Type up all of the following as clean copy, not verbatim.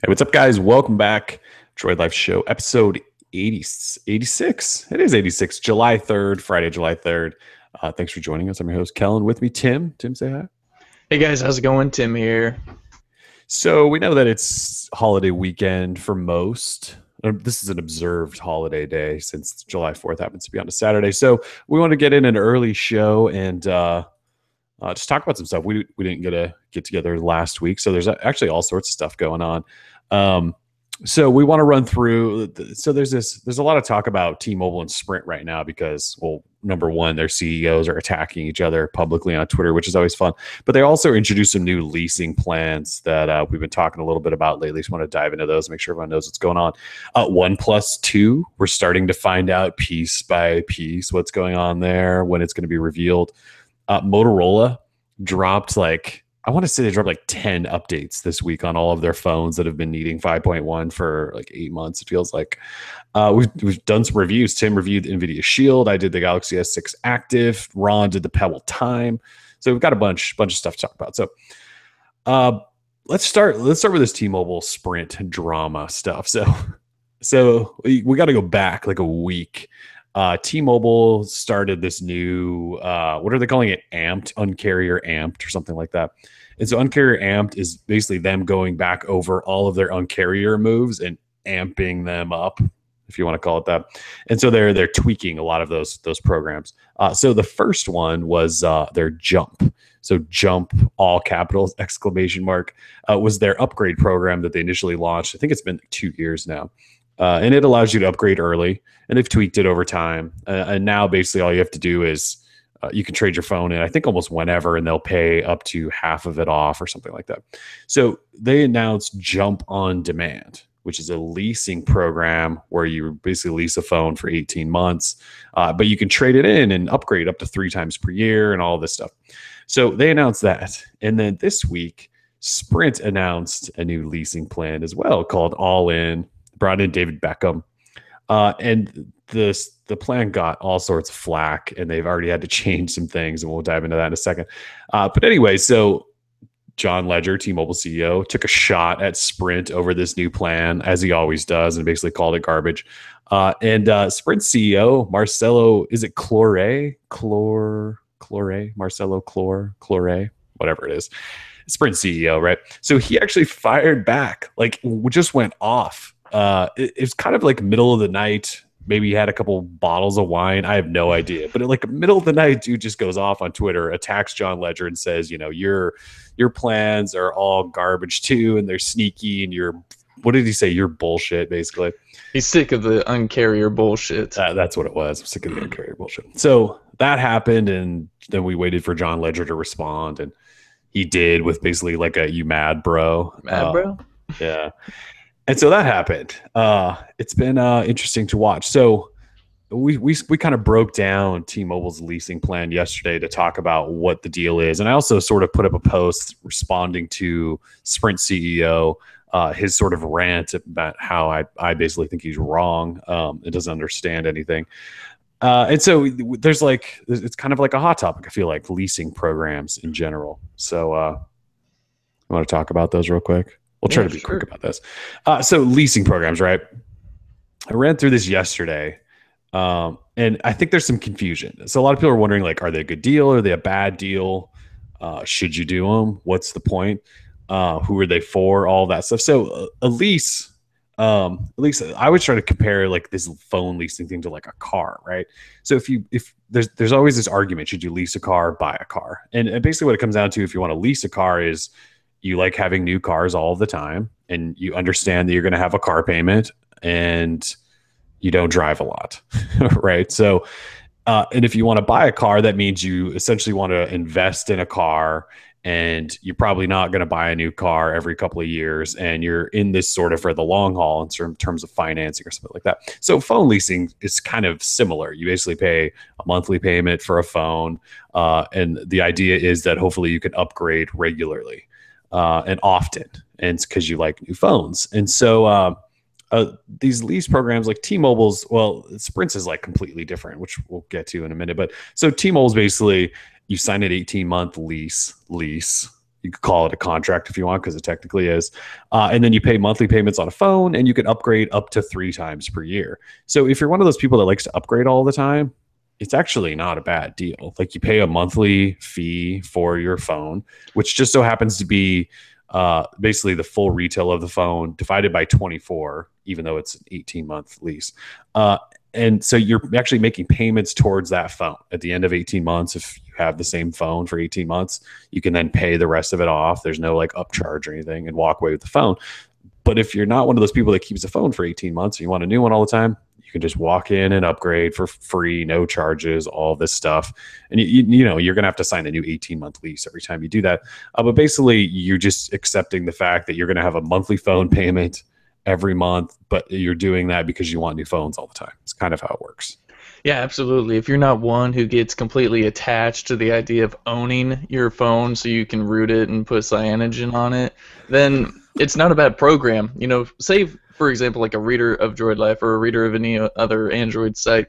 Hey, what's up, guys? Welcome back. Droid Life Show, episode 80, 86. It is 86, July 3rd, Friday, July 3rd. Thanks for joining us. I'm your host, Kellen. With me, Tim. Tim, say hi. Hey guys, how's it going? Tim here. So we know that it's holiday weekend for most. This is an observed holiday day since July 4th happens to be on a Saturday. So we want to get in an early show and just talk about some stuff. We didn't get together last week, so there's actually all sorts of stuff going on. So we want to run through. So there's a lot of talk about T-Mobile and Sprint right now because, well, number one, their CEOs are attacking each other publicly on Twitter, which is always fun. But they also introduced some new leasing plans that we've been talking a little bit about lately. So I want to dive into those, make sure everyone knows what's going on. 1+2, we're starting to find out piece by piece what's going on there, when it's going to be revealed. Motorola dropped I want to say they dropped 10 updates this week on all of their phones that have been needing 5.1 for 8 months. It feels like we've done some reviews. Tim reviewed the Nvidia Shield. I did the Galaxy S6 Active. Ron did the Pebble Time. So we've got a bunch of stuff to talk about. So let's start with this T-Mobile Sprint drama stuff. So we got to go back like a week. T-Mobile started this new, what are they calling it? Amped, Uncarrier Amped or something like that. And so Uncarrier Amped is basically them going back over all of their Uncarrier moves and amping them up, if you want to call it that. And so they're tweaking a lot of those programs. So the first one was their Jump. So Jump, all capitals, exclamation mark, was their upgrade program that they initially launched. I think it's been 2 years now. And it allows you to upgrade early, and they've tweaked it over time. And now basically all you have to do is you can trade your phone in, I think, almost whenever, and they'll pay up to half of it off or something like that. So they announced Jump on Demand, which is a leasing program where you basically lease a phone for 18 months, but you can trade it in and upgrade up to 3 times per year and all this stuff. So they announced that. And then this week, Sprint announced a new leasing plan as well called All In. Brought in David Beckham, and the plan got all sorts of flack, and they've already had to change some things, and we'll dive into that in a second. But anyway, so John Legere, T-Mobile CEO, took a shot at Sprint over this new plan, as he always does, and basically called it garbage. And Sprint CEO Marcelo, is it Clore, Marcelo Clore, whatever it is. Sprint CEO, right? So he actually fired back, just went off. It's kind of like middle of the night. Maybe he had a couple bottles of wine. I have no idea. But middle of the night, dude just goes off on Twitter, attacks John Legere, and says, your plans are all garbage too, and they're sneaky, and what did he say? You're bullshit, basically. He's sick of the Uncarrier bullshit. That's what it was. I'm sick of the Uncarrier bullshit. So that happened, and then we waited for John Legere to respond, and he did with basically you mad, bro? Mad, bro? Yeah. And so that happened. It's been interesting to watch. So we kind of broke down T-Mobile's leasing plan yesterday to talk about what the deal is. And I also sort of put up a post responding to Sprint CEO, his sort of rant about how I basically think he's wrong. It doesn't understand anything. And so there's it's kind of like a hot topic, I feel like, leasing programs in general. So you want to talk about those real quick? We'll try to be quick about this. So leasing programs, right? I ran through this yesterday, and I think there's some confusion. So a lot of people are wondering, are they a good deal? Are they a bad deal? Should you do them? What's the point? Who are they for? All that stuff. So a lease, I always try to compare this phone leasing thing to a car, right? So if there's always this argument, should you lease a car, buy a car? And basically what it comes down to, if you want to lease a car, is you like having new cars all the time, and you understand that you're going to have a car payment, and you don't drive a lot, right? So, and if you want to buy a car, that means you essentially want to invest in a car, and you're probably not going to buy a new car every couple of years, and you're in this sort of for the long haul in terms of financing or something like that. So phone leasing is kind of similar. You basically pay a monthly payment for a phone, and the idea is that hopefully you can upgrade regularly. And often, and it's because you like new phones. And so these lease programs like T-Mobile's, well, Sprint's is completely different, which we'll get to in a minute. But so T-Mobile's basically, you sign an 18-month lease. You could call it a contract if you want, because it technically is. And then you pay monthly payments on a phone, and you can upgrade up to 3 times per year. So if you're one of those people that likes to upgrade all the time, it's actually not a bad deal. Like, you pay a monthly fee for your phone, which just so happens to be basically the full retail of the phone divided by 24, even though it's an 18-month lease. And so you're actually making payments towards that phone at the end of 18 months. If you have the same phone for 18 months, you can then pay the rest of it off. There's no like upcharge or anything, and walk away with the phone. But if you're not one of those people that keeps a phone for 18 months and you want a new one all the time, you can just walk in and upgrade for free, no charges, all this stuff. And you know, you're going to have to sign a new 18-month lease every time you do that. But basically, you're just accepting the fact that you're going to have a monthly phone payment every month, but you're doing that because you want new phones all the time. It's kind of how it works. Yeah, absolutely. If you're not one who gets completely attached to the idea of owning your phone so you can root it and put cyanogen on it, then it's not a bad program. You know, say, for example, like a reader of Droid Life or a reader of any other Android site,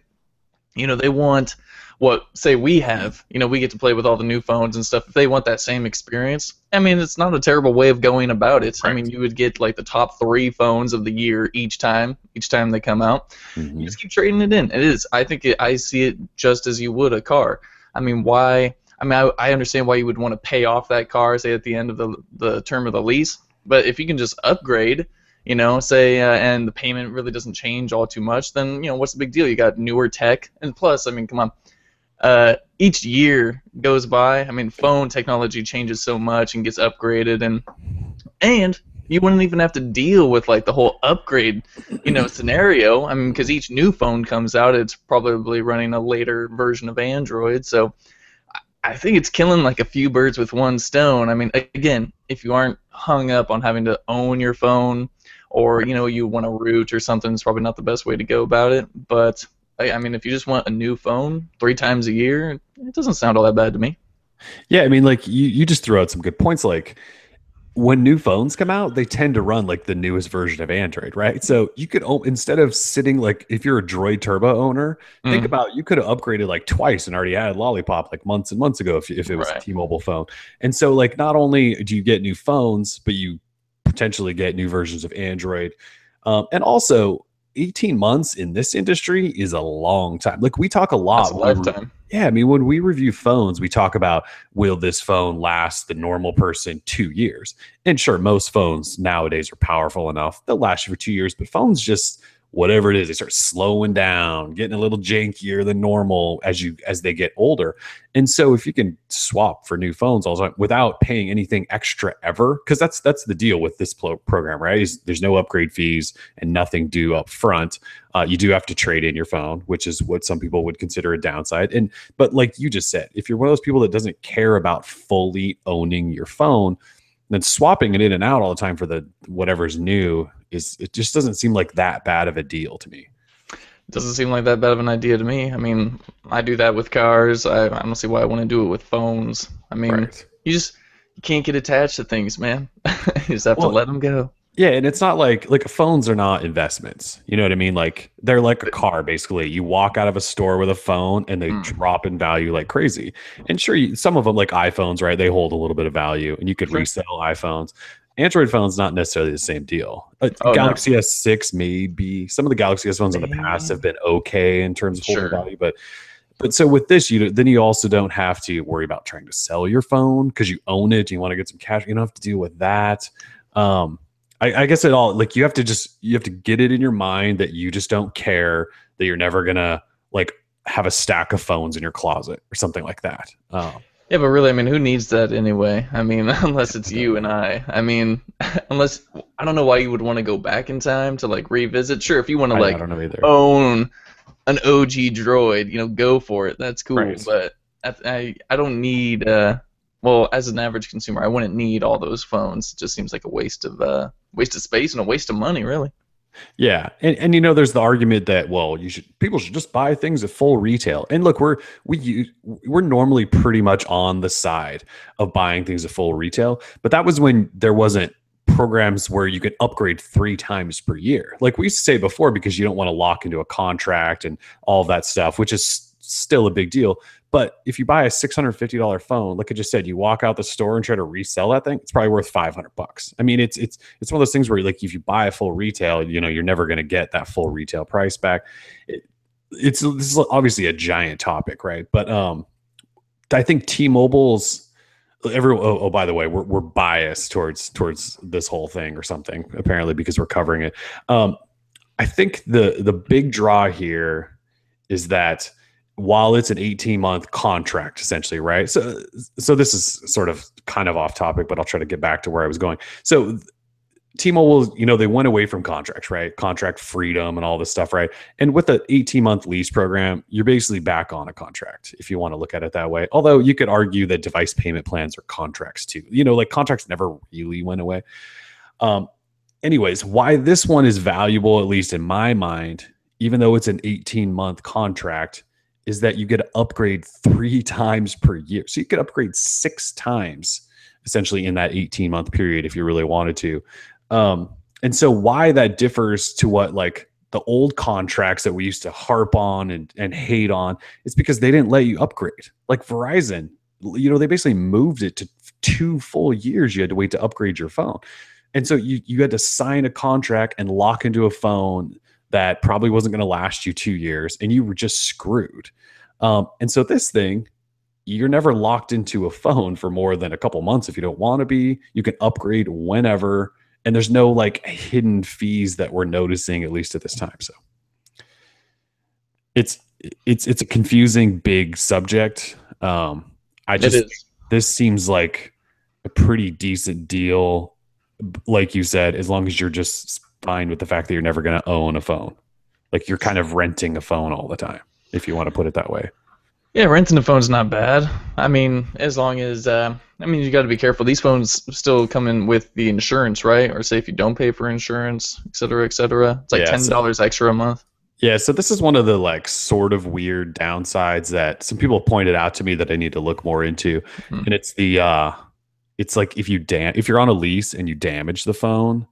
you know, they want what, say, we have. You know, we get to play with all the new phones and stuff. If they want that same experience, I mean, it's not a terrible way of going about it. Right. I mean, you would get like the top 3 phones of the year each time they come out. You just keep trading it in. It is. I think I see it just as you would a car. I mean, why? I mean, I understand why you would want to pay off that car, say, at the end of the term of the lease. But if you can just upgrade, you know, say, and the payment really doesn't change all too much, then, you know, what's the big deal? You got newer tech. And plus, I mean, come on. Each year goes by. I mean, phone technology changes so much and gets upgraded, and you wouldn't even have to deal with like the whole upgrade, you know, scenario. I mean, because each new phone comes out, it's probably running a later version of Android. So I think it's killing like a few birds with one stone. I mean, again, if you aren't hung up on having to own your phone, or, you know, you want to root or something, it's probably not the best way to go about it. But I mean, if you just want a new phone 3 times a year, it doesn't sound all that bad to me. Yeah, I mean, like, you just threw out some good points. Like, when new phones come out, they tend to run like the newest version of Android, right? So you could, instead of sitting, like, if you're a Droid Turbo owner, think about, you could have upgraded like twice and already had Lollipop like months and months ago if it was a T-Mobile phone. And so, like, not only do you get new phones, but you potentially get new versions of Android. And also, 18 months in this industry is a long time. Like, we talk a lot. That's a lifetime. Yeah, I mean, when we review phones, we talk about, will this phone last the normal person 2 years? And sure, most phones nowadays are powerful enough. They'll last you for 2 years, but phones just, whatever it is, they start slowing down, getting a little jankier than normal as they get older. And so if you can swap for new phones all the time without paying anything extra ever, because that's the deal with this program, right? There's no upgrade fees and nothing due up front. You do have to trade in your phone, which is what some people would consider a downside. But like you just said, if you're one of those people that doesn't care about fully owning your phone, then swapping it in and out all the time for the whatever's new it just doesn't seem like that bad of a deal to me. It doesn't seem like that bad of an idea to me. I mean, I do that with cars. I don't see why I want to do it with phones. I mean, you can't get attached to things, man. You just have to let them go. Yeah, and it's not like phones are not investments. You know what I mean? Like, they're like a car, basically. You walk out of a store with a phone and they drop in value like crazy. And sure, some of them, like iPhones, right? They hold a little bit of value, and you could resell iPhones. Android phones, not necessarily the same deal. Galaxy S6 maybe. Some of the Galaxy S phones in the past have been okay in terms of holding value, but so with this, then you also don't have to worry about trying to sell your phone because you own it. You want to get some cash. You don't have to deal with that. I guess it all, like, you have to get it in your mind that you just don't care, that you're never gonna like have a stack of phones in your closet or something like that. Yeah, but really, I mean, who needs that anyway? I mean, unless it's you and I. I mean, unless, I don't know why you would want to go back in time to like revisit. Sure, if you want to like own an OG Droid, you know, go for it. That's cool. Right. But I don't need. Well, as an average consumer, I wouldn't need all those phones. It just seems like a waste of space and a waste of money, really. Yeah, and you know, there's the argument that, well, people should just buy things at full retail. And look, we're normally pretty much on the side of buying things at full retail, but that was when there wasn't programs where you could upgrade 3 times per year, like we used to say before, because you don't want to lock into a contract and all of that stuff, which is still a big deal. But if you buy a $650 phone, like I just said, you walk out the store and try to resell that thing, it's probably worth $500. I mean, it's one of those things where, like, if you buy a full retail, you're never going to get that full retail price back. This is obviously a giant topic, right? But I think T-Mobile's everyone. Oh, by the way, we're biased towards this whole thing or something, apparently, because we're covering it. I think the big draw here is that while it's an 18-month contract, essentially, right? So this is sort of kind of off topic, but I'll try to get back to where I was going. So T-Mobile, they went away from contracts, right? Contract freedom and all this stuff, right? And with the 18-month lease program, you're basically back on a contract, if you want to look at it that way. Although you could argue that device payment plans are contracts too. Like contracts never really went away. Anyways, why this one is valuable, at least in my mind, even though it's an 18-month contract, is that you get to upgrade 3 times per year. So you could upgrade 6 times essentially in that 18-month period if you really wanted to. And so why that differs to what, like, the old contracts that we used to harp on and hate on, it's because they didn't let you upgrade. Like Verizon, they basically moved it to 2 full years you had to wait to upgrade your phone. And so you had to sign a contract and lock into a phone that probably wasn't going to last you 2 years, and you were just screwed. And so this thing, you're never locked into a phone for more than a couple months if you don't want to be. You can upgrade whenever, and there's no like hidden fees that we're noticing, at least at this time. So it's a confusing big subject. This seems like a pretty decent deal, like you said, as long as you're just fine with the fact that you're never going to own a phone. Like you're kind of renting a phone all the time, if you want to put it that way. Yeah, renting a phone's not bad. I mean, as long as you got to be careful. These phones still come in with the insurance, right? Or say if you don't pay for insurance, et cetera, et cetera. It's like $10 extra a month. Yeah, so this is one of the like sort of weird downsides that some people pointed out to me that I need to look more into, and it's it's like if you're on a lease and you damage the phone,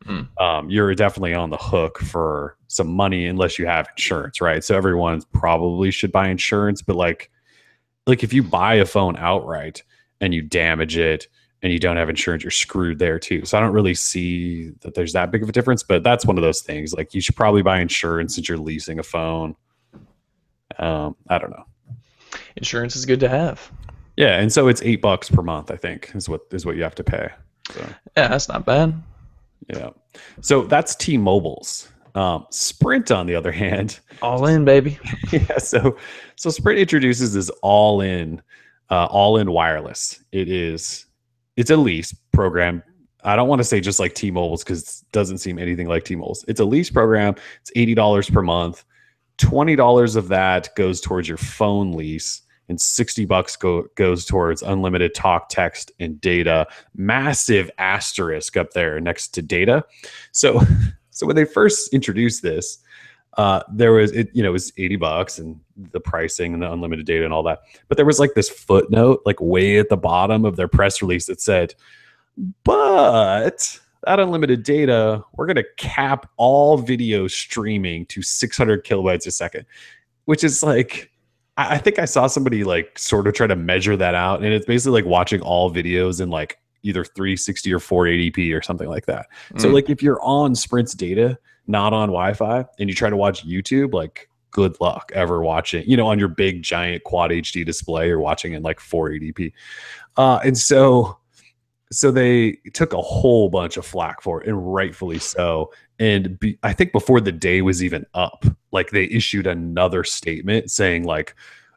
you're definitely on the hook for some money unless you have insurance, right? So everyone probably should buy insurance, but like if you buy a phone outright and you damage it and you don't have insurance, you're screwed there too. So I don't really see that there's that big of a difference, but that's one of those things. Like you should probably buy insurance since you're leasing a phone. I don't know. Insurance is good to have. Yeah, and so it's $8 per month, I think, is what you have to pay. So yeah, that's not bad. Yeah. So that's T-Mobile's. Sprint, on the other hand, all in, baby. Yeah. So Sprint introduces this all-in wireless. It's a lease program. I don't want to say just like T-Mobile's because it doesn't seem anything like T-Mobile's. It's a lease program. It's $80 per month. $20 of that goes towards your phone lease, and $60 goes towards unlimited talk, text, and data. Massive asterisk up there next to data. So when they first introduced this, it was $80 and the pricing and the unlimited data and all that. But there was like this footnote, like way at the bottom of their press release that said, but that unlimited data, we're going to cap all video streaming to 600 kilobytes a second, which is like, I think I saw somebody like sort of try to measure that out. And it's basically like watching all videos in like either 360 or 480p or something like that. So like if you're on Sprint's data, not on Wi-Fi, and you try to watch YouTube, like good luck ever watching, on your big giant quad HD display or watching in like 480p. And so they took a whole bunch of flack for it, and rightfully so. And I think before the day was even up, like they issued another statement saying like,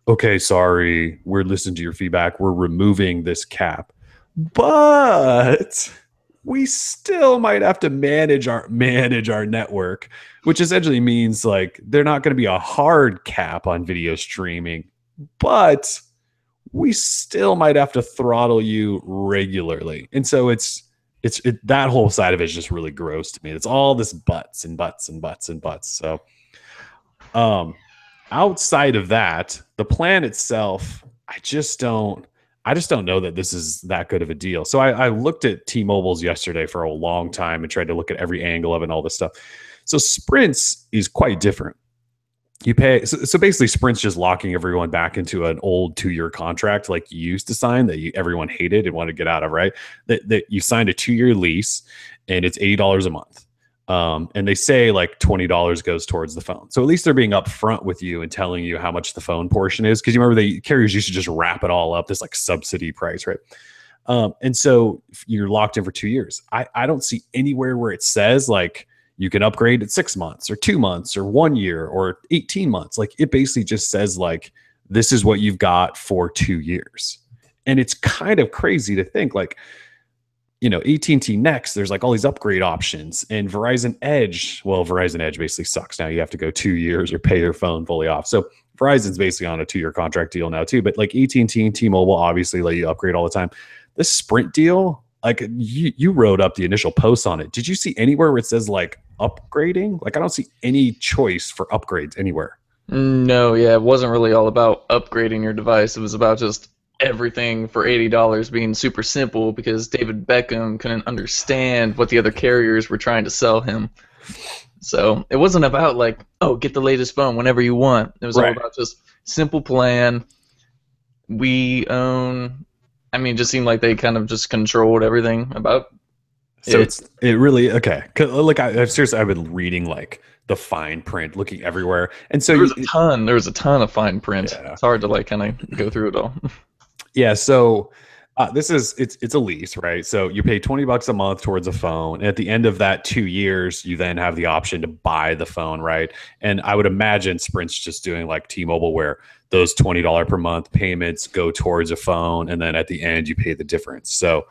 okay, sorry, we're listening to your feedback. We're removing this cap, but we still might have to manage our network, which essentially means like they're not going to be a hard cap on video streaming, but we still might have to throttle you regularly. And so that whole side of it is just really gross to me. It's all this buts and buts and buts and buts. So outside of that, the plan itself, I just don't know that this is that good of a deal. So I looked at T-Mobile's yesterday for a long time and tried to look at every angle of it and all this stuff. So Sprint's is quite different. You pay so basically Sprint's just locking everyone back into an old 2-year contract like you used to sign that everyone hated and wanted to get out of, right? That you signed a 2-year lease and it's $80 a month. And they say like $20 goes towards the phone. So at least they're being upfront with you and telling you how much the phone portion is. Cause you remember the carriers used to just wrap it all up, this like subsidy price, right? And so you're locked in for 2 years. I don't see anywhere where it says like you can upgrade at 6 months or 2 months or 1 year or 18 months. Like it basically just says like, this is what you've got for 2 years. And it's kind of crazy to think like, AT&T Next, there's like all these upgrade options, and Verizon Edge. Well, Verizon Edge basically sucks now. You have to go 2 years or pay your phone fully off. So Verizon's basically on a 2-year contract deal now too. But like AT&T and T-Mobile obviously let you upgrade all the time. This Sprint deal, like you wrote up the initial post on it. Did you see anywhere where it says like upgrading? Like I don't see any choice for upgrades anywhere. No, yeah, it wasn't really all about upgrading your device. It was about just everything for $80 being super simple because David Beckham couldn't understand what the other carriers were trying to sell him. So it wasn't about like, oh, get the latest phone whenever you want. It was all about just simple plan. We own. I mean, it just seemed like they kind of just controlled everything about. So it really okay. Like I've seriously, I've been reading like the fine print, looking everywhere, and so there was a ton of fine print. Yeah. It's hard to like kind of go through it all. Yeah, so it's a lease, right? So you pay $20 a month towards a phone. And at the end of that 2 years, you then have the option to buy the phone, right? And I would imagine Sprint's just doing like T-Mobile, where those $20 per month payments go towards a phone, and then at the end you pay the difference. So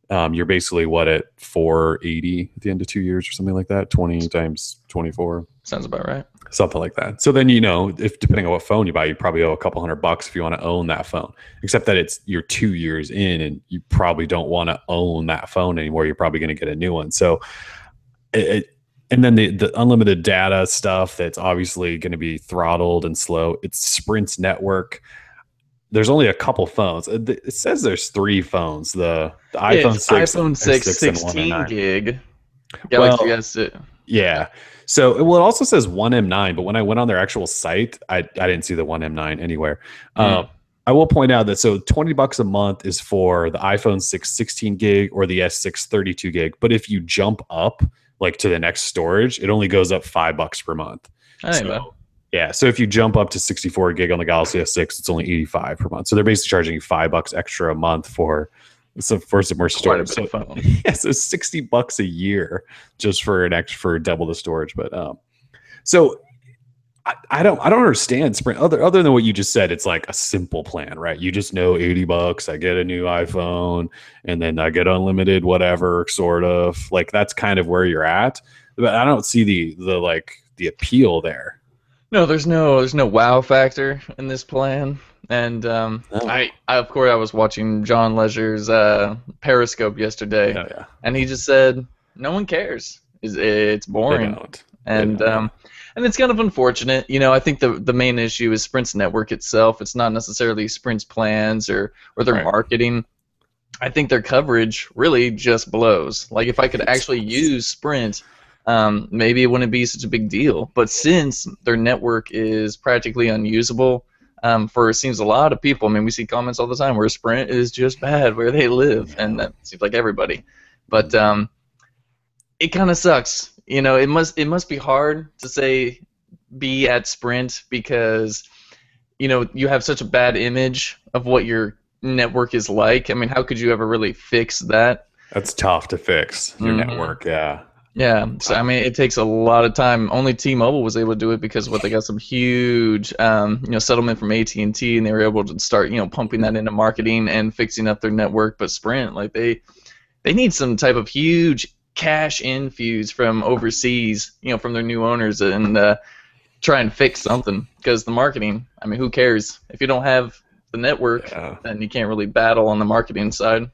you're basically at 480 at the end of 2 years or something like that. 20 times 24. Sounds about right. Something like that. So then, if depending on what phone you buy, you probably owe a couple $100 if you want to own that phone, except that you're 2 years in and you probably don't want to own that phone anymore. You're probably going to get a new one. So and then the unlimited data stuff, that's obviously going to be throttled and slow. It's Sprint's network. There's only a couple phones. It says there's 3 phones. The iPhone 6, iPhone 6, 16 gig. Galaxy S6. Yeah. So it also says 1M9, but when I went on their actual site, I didn't see the 1M9 anywhere. I will point out that so $20 a month is for the iPhone 6 16 gig or the S6 32 gig. But if you jump up like to the next storage, it only goes up $5 per month. Yeah. So if you jump up to 64 gig on the Galaxy S6, it's only 85 per month. So they're basically charging you $5 extra a month for some more storage. So, yeah, so $60 a year just for double the storage. But so I don't understand Sprint other than what you just said. It's like a simple plan, right? You just know $80, I get a new iPhone, and then I get unlimited whatever, sort of. Like that's kind of where you're at. But I don't see the appeal there. No, there's no wow factor in this plan. And I of course I was watching John Legere's Periscope yesterday, and he just said no one cares. It's boring, and it's kind of unfortunate. I think the main issue is Sprint's network itself. It's not necessarily Sprint's plans or their marketing. I think their coverage really just blows. Like if I could actually use Sprint, maybe it wouldn't be such a big deal. But since their network is practically unusable. For it seems a lot of people. I mean, we see comments all the time where Sprint is just bad where they live, and that seems like everybody. But it kind of sucks. It must be hard to be at Sprint because you have such a bad image of what your network is like. I mean, how could you ever really fix that? That's tough to fix your network. Yeah. Yeah, so I mean, it takes a lot of time. Only T-Mobile was able to do it because they got some huge, settlement from AT&T, and they were able to start, pumping that into marketing and fixing up their network. But Sprint, like they need some type of huge cash infuse from overseas, from their new owners, and try and fix something because the marketing. I mean, who cares if you don't have the network? Then you can't really battle on the marketing side.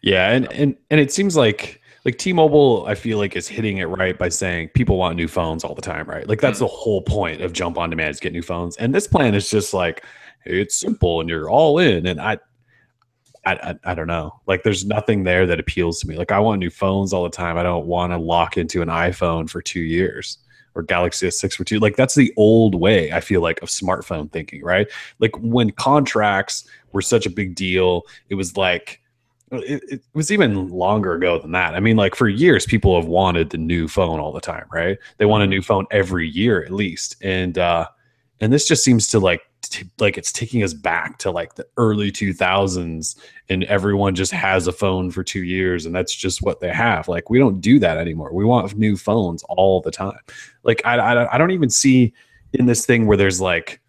Yeah, and it seems like T-Mobile, I feel like is hitting it right by saying people want new phones all the time, right? Like that's the whole point of Jump on Demand is get new phones. And this plan is just like, it's simple and you're all in. And I don't know. Like there's nothing there that appeals to me. Like I want new phones all the time. I don't want to lock into an iPhone for 2 years. or Galaxy S6 for 2. Like that's the old way, I feel like, of smartphone thinking, right? Like when contracts were such a big deal, it was like it was even longer ago than that. I mean, like for years, people have wanted the new phone all the time, right? They want a Mhm. new phone every year at least, and this just seems to like it's taking us back to like the early 2000s, and everyone just has a phone for 2 years, and that's just what they have. Like we don't do that anymore. We want new phones all the time. Like I don't even see in this thing where there's like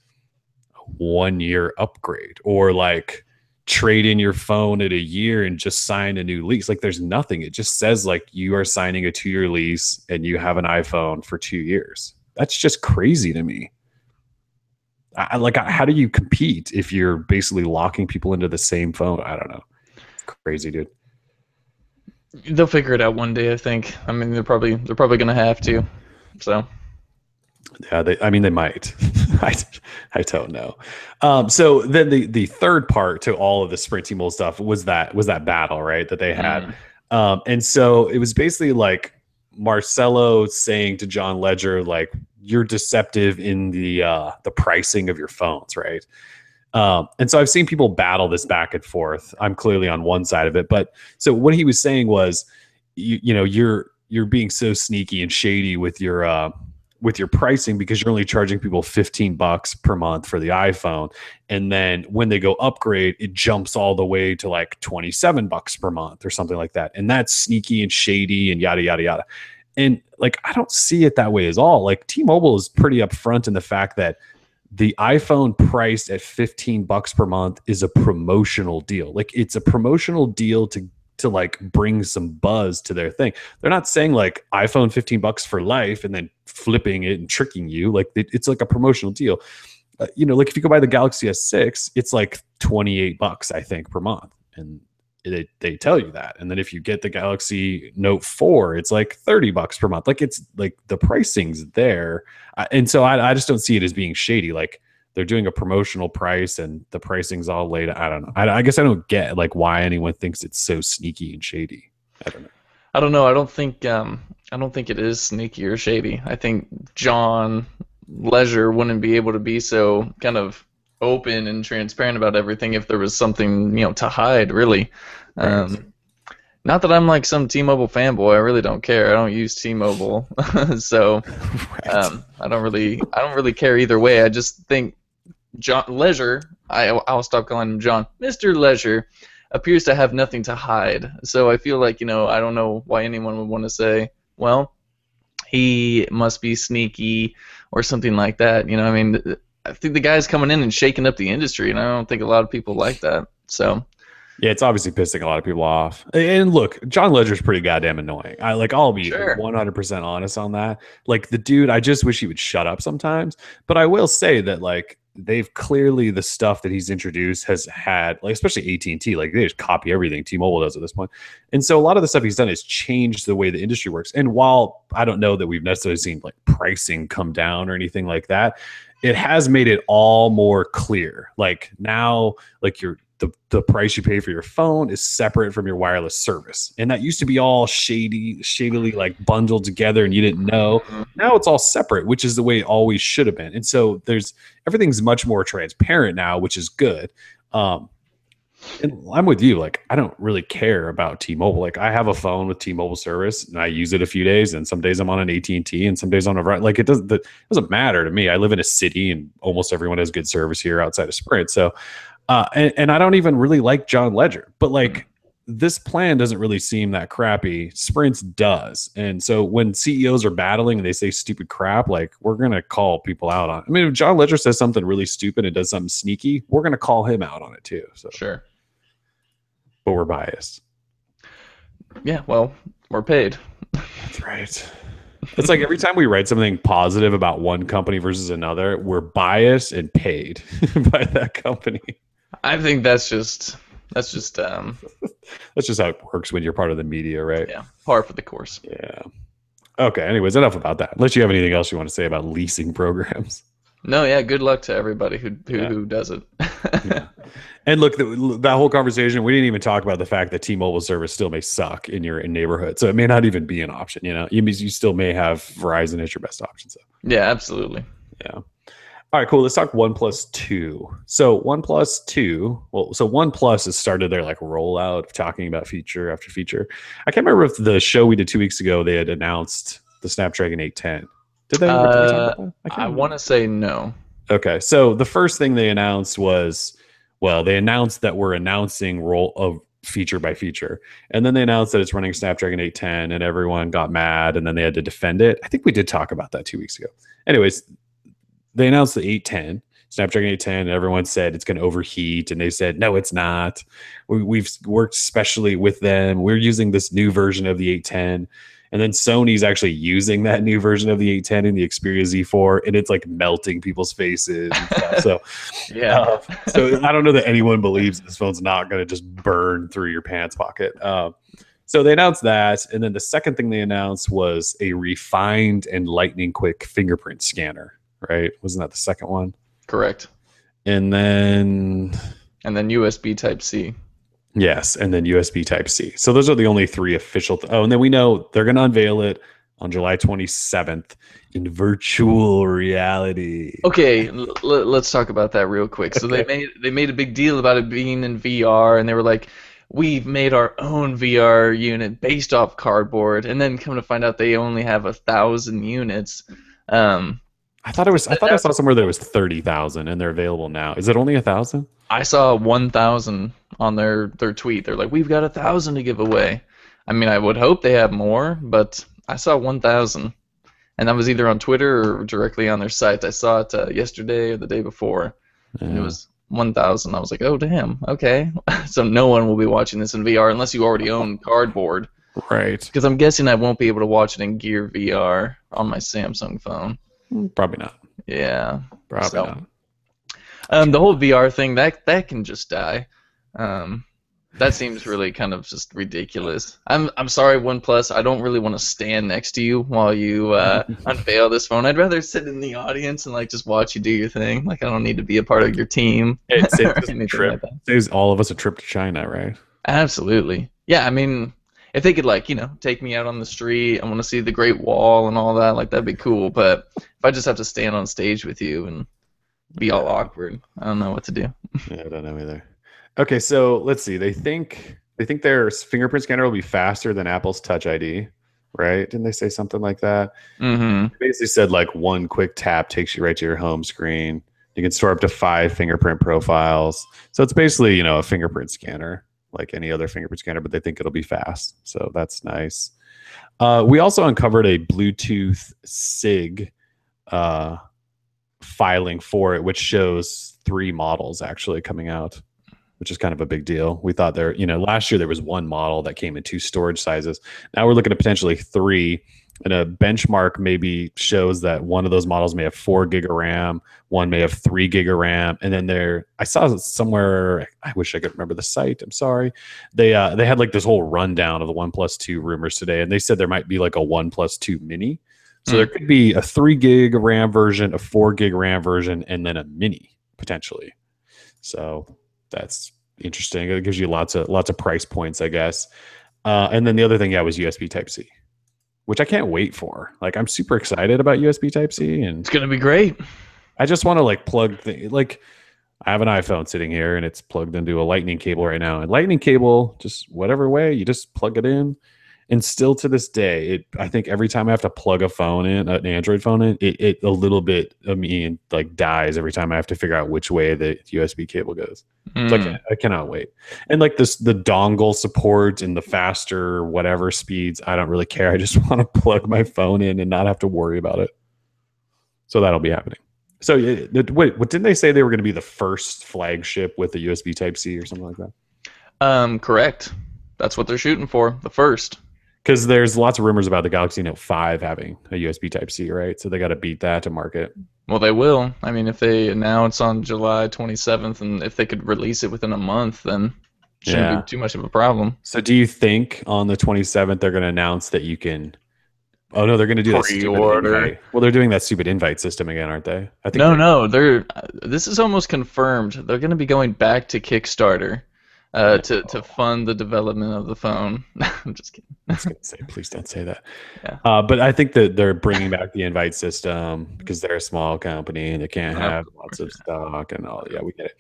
1 year upgrade or like trade in your phone at a year and just sign a new lease. Like there's nothing. It just says like you are signing a 2 year lease and you have an iPhone for 2 years. That's just crazy to me. How do you compete if you're basically locking people into the same phone? I don't know. It's crazy, dude. They'll figure it out one day, I think. I mean, they're probably gonna have to. So Yeah, I mean, they might. I, I don't know. So then the third part to all of the Sprint T-Mobile stuff was that battle, right? That they had, mm, and so it was basically like Marcelo saying to John Ledger, like, "You're deceptive in the pricing of your phones, right?" And so I've seen people battle this back and forth. I'm clearly on one side of it, but so what he was saying was, you know, you're being so sneaky and shady with your pricing because you're only charging people $15 per month for the iPhone, and then when they go upgrade, it jumps all the way to like $27 per month or something like that, and that's sneaky and shady and yada yada yada. And like I don't see it that way at all. Like T-Mobile is pretty upfront in the fact that the iPhone priced at $15 per month is a promotional deal. Like it's a promotional deal to like bring some buzz to their thing. They're not saying like iPhone $15 for life and then flipping it and tricking you. Like it's like a promotional deal. Like if you go buy the Galaxy S6, it's like $28, I think, per month, and they tell you that. And then if you get the Galaxy Note 4, it's like $30 per month. Like it's like the pricing's there, and so I just don't see it as being shady. Like they're doing a promotional price, and the pricing's all laid. I don't know. I guess I don't get like why anyone thinks it's so sneaky and shady. I don't know. I don't know. I don't think it is sneaky or shady. I think John Leisure wouldn't be able to be so kind of open and transparent about everything if there was something to hide. Really. Right. Um, Not that I'm like some T-Mobile fanboy. I really don't care. I don't use T-Mobile, so Right. I don't really care either way. I just think John Leisure. I'll stop calling him John. Mr. Leisure appears to have nothing to hide. So I feel like I don't know why anyone would want to say, well, he must be sneaky or something like that. I mean, I think the guy's coming in and shaking up the industry, and I don't think a lot of people like that. So Yeah, it's obviously pissing a lot of people off. And look, John Ledger's pretty goddamn annoying. I'll be sure. 100% honest on that. Like the dude, I just wish he would shut up sometimes. But I will say that like they've clearly the stuff that he's introduced has had like especially AT&T, like they just copy everything T-Mobile does at this point. And so a lot of the stuff he's done has changed the way the industry works. And while I don't know that we've necessarily seen like pricing come down or anything like that, it has made it all more clear. Like now, like the price you pay for your phone is separate from your wireless service. And that used to be all shadily like bundled together and you didn't know. Mhm. Now it's all separate, which is the way it always should have been. And so everything's much more transparent now, which is good. And I'm with you. Like, I don't really care about T-Mobile. Like, I have a phone with T-Mobile service, and I use it a few days. And some days I'm on an AT&T, and some days on a like. It doesn't matter to me. I live in a city, and almost everyone has good service here outside of Sprint. So, and I don't even really like John Ledger, but like this plan doesn't really seem that crappy. Sprint's does, and so when CEOs are battling and they say stupid crap, like we're gonna call people out on it. I mean, if John Ledger says something really stupid and does something sneaky, we're gonna call him out on it too. So, Sure. but we're biased. Yeah. Well, we're paid. That's right. It's like every time we write something positive about one company versus another, we're biased and paid by that company. I think that's just That's just how it works when you're part of the media, right? yeah, par for the course. Yeah. Okay. Anyways, enough about that. Unless you have anything else you want to say about leasing programs. No, yeah, good luck to everybody who who, Yeah. who does it. Yeah. And look, that whole conversation, we didn't even talk about the fact that T-Mobile service still may suck in your neighborhood. So it may not even be an option, You still may have Verizon as your best option. So, Yeah, absolutely. yeah. All right, cool. Let's talk OnePlus 2. So OnePlus 2, so OnePlus has started their like rollout of talking about feature after feature. I can't remember if the show we did 2 weeks ago they had announced the Snapdragon 810. Did they? Did we talk about that? I can't I remember. want to say no. Okay, so the first thing they announced was, well, they announced that we're announcing roll of feature by feature, and then they announced that it's running Snapdragon 810, and everyone got mad, and then they had to defend it. I think we did talk about that 2 weeks ago. Anyways, they announced the 810, Snapdragon 810, and everyone said it's going to overheat, and they said no, it's not. We've worked specially with them. We're using this new version of the 810. And then Sony's actually using that new version of the 810 in the Xperia Z4, and it's like melting people's faces and stuff. So, Yeah. uh, so I don't know that anyone believes this phone's not going to just burn through your pants pocket. So they announced that, and then the second thing they announced was a refined and lightning quick fingerprint scanner. Right? Wasn't that the second one? Correct. And then And then USB Type C. yes, and then USB Type C. So those are the only three official. Oh, and then we know they're going to unveil it on July 27th in virtual reality. Okay, let's talk about that real quick. So Okay. they made a big deal about it being in VR, and they were like, "We've made our own VR unit based off cardboard," and then come to find out they only have 1,000 units. Um, I thought it was. I thought I that- saw somewhere that it was 30,000, and they're available now. Is it only 1,000? I saw 1,000 on their tweet. They're like, "We've got 1,000 to give away." I mean, I would hope they have more, but I saw 1,000, and that was either on Twitter or directly on their site. I saw it yesterday or the day before, and it Yeah. was 1,000. I was like, "Oh, damn, okay." So no one will be watching this in VR unless you already own cardboard, Right. because I'm guessing I won't be able to watch it in Gear VR on my Samsung phone. Probably not. Yeah. Probably So, not. the whole VR thing that can just die. Um, that seems really kind of just ridiculous. I'm sorry, OnePlus. I don't really want to stand next to you while you unveil this phone. I'd rather sit in the audience and like just watch you do your thing. Like I don't need to be a part of your team It saves or us a anything trip. like that. Saves all of us a trip to China, right? Absolutely. Yeah, I mean, if they could like, take me out on the street, I want to see the Great Wall and all that, like that'd be cool. But if I just have to stand on stage with you and be all awkward, I don't know what to do. Yeah, I don't know either. Okay, so let's see. They think their fingerprint scanner will be faster than Apple's Touch ID, right? Didn't they say something like that? Mm-hmm. They basically said like one quick tap takes you right to your home screen. You can store up to 5 fingerprint profiles. So it's basically, a fingerprint scanner like any other fingerprint scanner, but they think it'll be fast. So that's nice. We also uncovered a Bluetooth SIG uh, filing for it, which shows 3 models actually coming out, which is kind of a big deal. We thought last year there was 1 model that came in 2 storage sizes. Now we're looking at potentially 3. And a benchmark maybe shows that one of those models may have 4 gig of RAM, one may have 3 gig of RAM, and then I saw somewhere. I wish I could remember the site. I'm sorry. They had like this whole rundown of the OnePlus 2 rumors today, and they said there might be like a OnePlus 2 Mini. So there could be a 3 gig of RAM version, a 4 gig RAM version, and then a Mini potentially. So that's interesting. It gives you lots of price points, I guess. And then the other thing, was USB Type C, which I can't wait for. Like I'm super excited about USB Type C, and It's gonna be great. I just want to like plug like I have an iPhone sitting here and it's plugged into a lightning cable right now. And lightning cable, just whatever way, you just plug it in. And still to this day, I think every time I have to plug a phone in, an Android phone in, it a little bit of me like dies every time I have to figure out which way the USB cable goes. So I cannot wait. And like the dongle support and the faster whatever speeds, I don't really care. I just want to plug my phone in and not have to worry about it. So that'll be happening. So wait, what didn't they say they were going to be the first flagship with a USB Type C or something like that? Correct. That's what they're shooting for. The first. Because there's lots of rumors about the Galaxy Note 5 having a USB Type C, right? So they got to beat that to market. Well, they will. I mean, if they announce on July 27th, and if they could release it within a month, then it shouldn't be too much of a problem. So do you think on the 27th they're going to announce that you can Oh no, they're going to do that stupid Pre-order. invite. Well, they're doing that stupid invite system again, aren't they? I think No, they. no, they're this is almost confirmed. They're going to be going back to Kickstarter to No, fund the development of the phone. I'm just kidding. I was going to say, please don't say that. Yeah. But I think that they're bringing back the invite system because they're a small company and they can't Of have lots course. of stock and all. Yeah, we get it.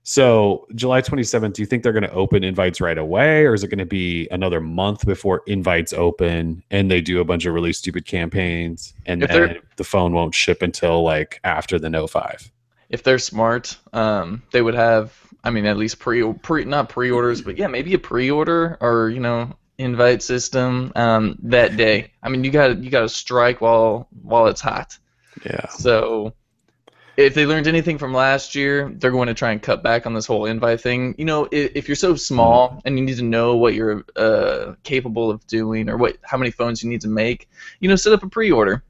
So July 27th, do you think they're going to open invites right away, or is it going to be another month before invites open and they do a bunch of really stupid campaigns and If they're then the phone won't ship until like after the No 5? if they're smart, they would have, I mean, at least pre not pre-orders, but yeah, maybe a pre-order or invite system that day. I mean, you got to strike while it's hot. Yeah. So if they learned anything from last year, they're going to try and cut back on this whole invite thing. If you're so small and you need to know what you're capable of doing or how many phones you need to make, set up a pre-order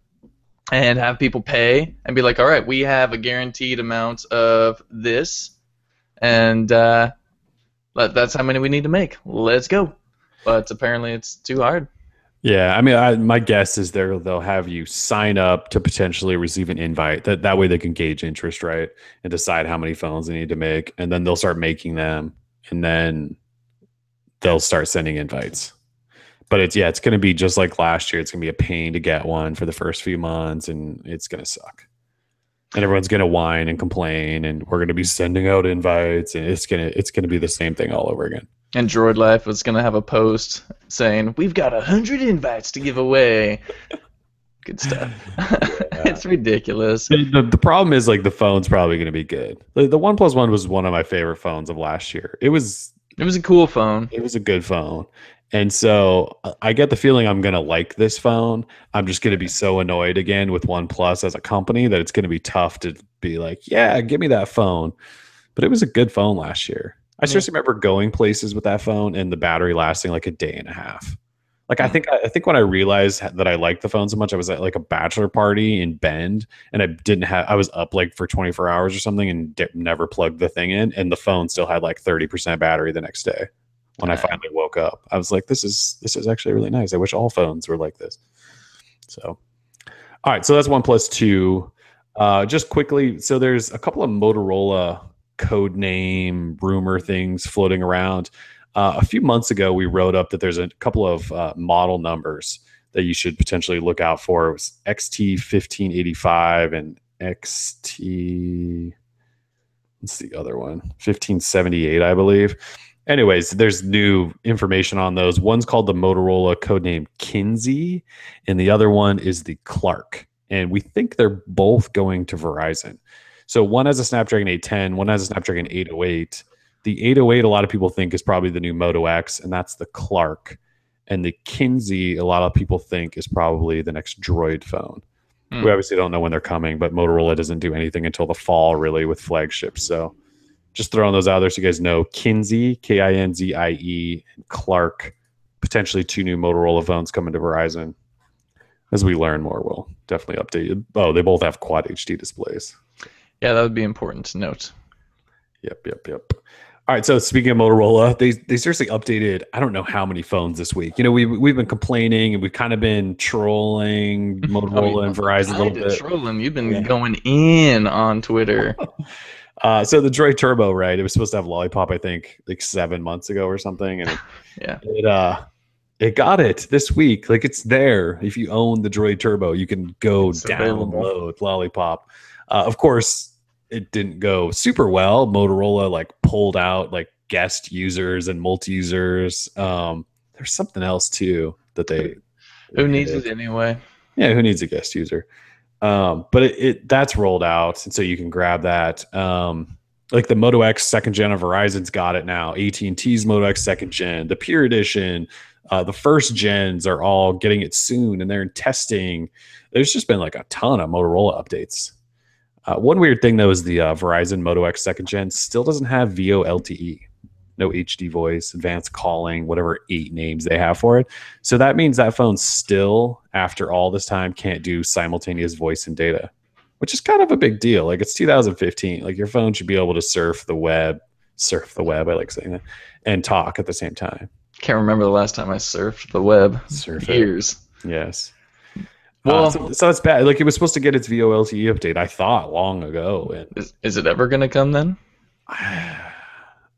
and have people pay and be like, all right, we have a guaranteed amount of this, and that's how many we need to make. Let's go. But apparently it's too hard. Yeah, I mean, my guess is they'll have you sign up to potentially receive an invite. That way they can gauge interest, right, and decide how many phones they need to make, and then they'll start making them, and then they'll start sending invites. But it's going to be just like last year. It's going to be a pain to get one for the first few months, and it's going to suck. And everyone's going to whine and complain, and we're going to be sending out invites, and it's gonna be the same thing all over again. And Droid Life was going to have a post saying, we've got 100 invites to give away. Good stuff. It's ridiculous. The problem is like the phone's probably going to be good. The OnePlus One was one of my favorite phones of last year. It was a cool phone. it was a good phone. And so I get the feeling I'm going to like this phone. I'm just going to be so annoyed again with OnePlus as a company that it's going to be tough to be like, yeah, give me that phone. But it was a good phone last year. I Yeah. seriously remember going places with that phone and the battery lasting like a day and a half. Like I think when I realized that I liked the phone so much, I was at like a bachelor party in Bend, and I was up like for 24 hours or something and never plugged the thing in, and the phone still had like 30% battery the next day. When I finally woke up, I was like, this is actually really nice. I wish all phones were like this. So, all right, so that's OnePlus 2. Just quickly, so there's a couple of Motorola code name rumor things floating around. A few months ago, we wrote up that there's a couple of model numbers that you should potentially look out for. It was XT1585 and XT. What's the other one? 1578, I believe. Anyways, there's new information on those. One's called the Motorola codename Kinsey, and the other one is the Clark. And we think they're both going to Verizon. So one has a Snapdragon 810, one has a Snapdragon 808. The 808, a lot of people think is probably the new Moto X, and that's the Clark. And the Kinsey, a lot of people think is probably the next Droid phone. We obviously don't know when they're coming, but Motorola doesn't do anything until the fall, really, with flagships. So just throwing those out there so you guys know. Kinsey, Kinzie, and Clark, potentially two new Motorola phones coming to Verizon. As we learn more, we'll definitely update you. Oh, they both have quad HD displays. Yeah, that would be important to note. Yep. All right, so speaking of Motorola, they seriously updated I don't know how many phones this week. We've been complaining and we've kind of been trolling Motorola and Verizon a little bit. Trolling. You've been going in on Twitter. So the Droid Turbo, right? It was supposed to have Lollipop, I think, like 7 months ago or something, and it got it this week. Like it's there. If you own the Droid Turbo, you can go download Lollipop. Of course, it didn't go super well. Motorola like pulled out like guest users and multi-users. There's something else too that they who needs it anyway? Yeah, who needs a guest user? But that's rolled out, and so you can grab that. Like the Moto X second gen of Verizon's got it now. AT&T's Moto X second gen, the Pure Edition, the first gens are all getting it soon, and they're in testing. There's just been like a ton of Motorola updates. One weird thing though is the Verizon Moto X second gen still doesn't have VoLTE, no HD voice, advanced calling, whatever 8 names they have for it. So that means that phone still, after all this time, can't do simultaneous voice and data, which is kind of a big deal. Like it's 2015. Like your phone should be able to surf the web. I like saying that, and talk at the same time. Can't remember the last time I surfed the web. Surf Years. Yes. Well, So that's bad. Like it was supposed to get its VoLTE update, I thought long ago, and is it ever gonna come then?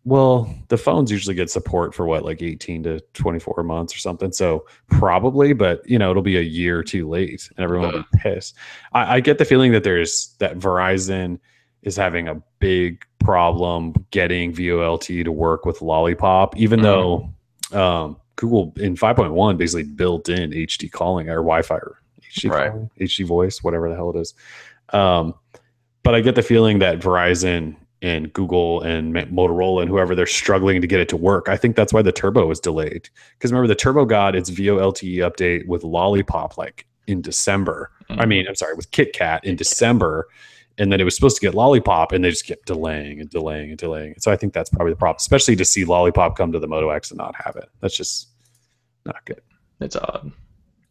well, the phones usually get support for what, like 18 to 24 months or something. So probably, but it'll be a year too late and everyone will Uh, be pissed. I get the feeling that Verizon is having a big problem getting VoLTE to work with Lollipop, even mm, though Google in 5.1 basically built in HD calling or Wi-Fi or HD right. calling, HD voice, whatever the hell it is. Um, but I get the feeling that Verizon and Google and Motorola and whoever, they're struggling to get it to work. I think that's why the Turbo was delayed. Because remember, the Turbo got its VoLTE update with Lollipop like in December. I Mm. mean, I'm sorry, with KitKat in December. And then it was supposed to get Lollipop, and they just kept delaying and delaying and delaying. So I think that's probably the problem, especially to see Lollipop come to the Moto X and not have it. That's just not good. It's odd.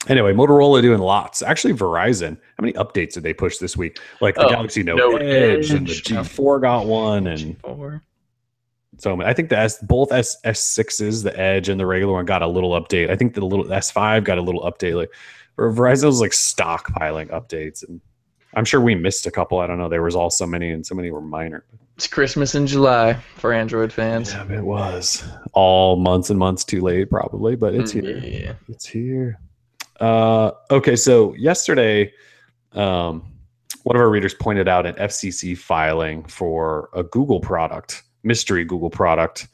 Anyway, Motorola doing lots. Actually, Verizon. How many updates did they push this week? Like the Oh, Galaxy Note Note Edge and the Edge. Yeah. G4 got one, and G4. so I think both S6s, the Edge and the regular one, got a little update. I think the little S5 got a little update. Like Verizon was like stockpiling updates, and I'm sure we missed a couple. I don't know. There was all so many, and so many were minor. It's Christmas in July for Android fans. Yeah, it was all months and months too late, probably, but it's here. Yeah. It's here. Okay, so yesterday, one of our readers pointed out an FCC filing for a Google product, mystery Google product,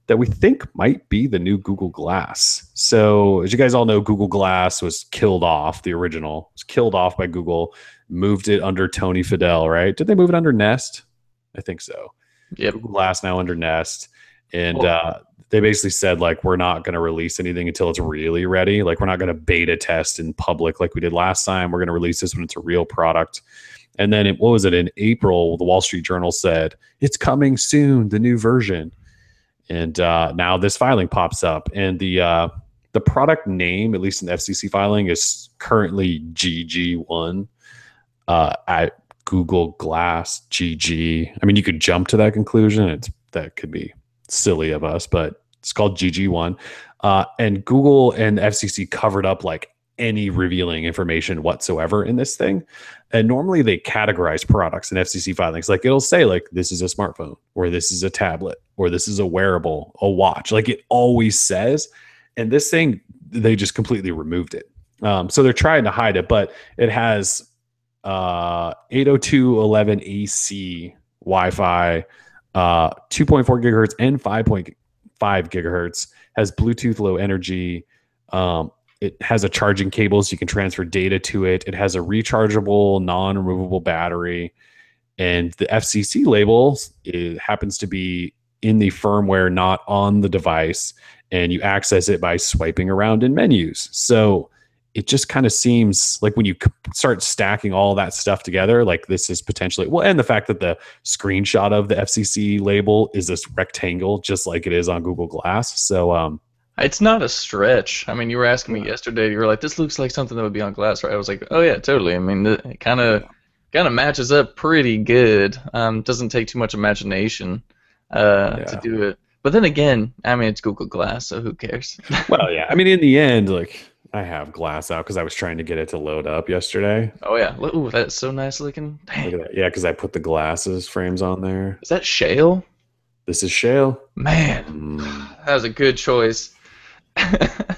that we think might be the new Google Glass. So, as you guys all know, Google Glass was killed off. The original was killed off by Google, moved it under Tony Fadell, right? Did they move it under Nest? I think so. Yep. Google Glass now under Nest. And Well, they basically said, like, we're not going to release anything until it's really ready. Like, we're not going to beta test in public like we did last time. We're going to release this when it's a real product. And then, what was it, in April, the Wall Street Journal said, it's coming soon, the new version. And now this filing pops up. And the product name, at least in the FCC filing, is currently GG1 at Google Glass GG. I mean, you could jump to that conclusion. That could be silly of us, but it's called GG1. And Google and FCC covered up like any revealing information whatsoever in this thing. And normally they categorize products in FCC filings. Like it'll say like, this is a smartphone, or this is a tablet, or this is a wearable, a watch. Like it always says. And this thing, they just completely removed it. So they're trying to hide it, but it has 802.11ac Wi-Fi, 2.4 gigahertz and 5.5 gigahertz, has Bluetooth Low Energy. It has a charging cable so you can transfer data to it. It has a rechargeable, non-removable battery. And the FCC label, it happens to be in the firmware, not on the device. And you access it by swiping around in menus. So it just kind of seems like when you start stacking all that stuff together, like this is potentially, well, and the fact that the screenshot of the FCC label is this rectangle, just like it is on Google Glass. So, it's not a stretch. I mean, you were asking me yesterday. You were like, "This looks like something that would be on Glass, right?" I was like, "Oh yeah, totally." I mean, it kind of matches up pretty good. Doesn't take too much imagination to do it. But then again, I mean, it's Google Glass, so who cares? well, yeah. I mean, in the end, like I have Glass out because I was trying to get it to load up yesterday. Oh yeah, ooh, that's so nice looking. Look at Dang. that. Yeah, because I put the glasses frames on there. Is that shale? This is shale. Man, that was a good choice.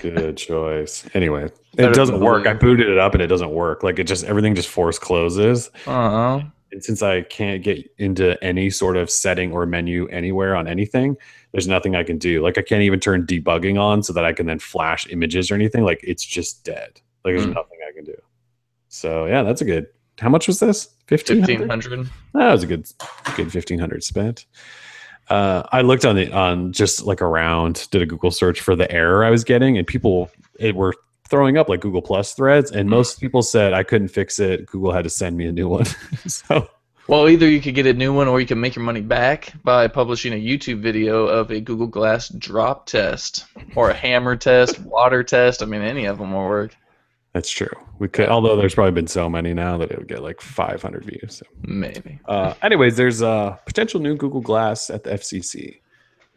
Good choice. Anyway, it Better doesn't than work. I blue. booted it up and it doesn't work. Like everything just force closes. Uh-huh. And since I can't get into any sort of setting or menu anywhere on anything, there's nothing I can do. Like I can't even turn debugging on so that I can then flash images or anything. Like it's just dead. Like there's nothing I can do. So yeah, that's a good. How much was this? 1,500? 1,500. That was a good 1,500 spent. I looked on just like around, did a Google search for the error I was getting, and people were throwing up like Google Plus threads, and most people said I couldn't fix it. Google had to send me a new one. So, Well, either you could get a new one or you can make your money back by publishing a YouTube video of a Google Glass drop test or a hammer test, water test. I mean, any of them will work. that's true. We could, although there's probably been so many now that it would get like 500 views. So. Maybe. Anyways, there's a potential new Google Glass at the FCC.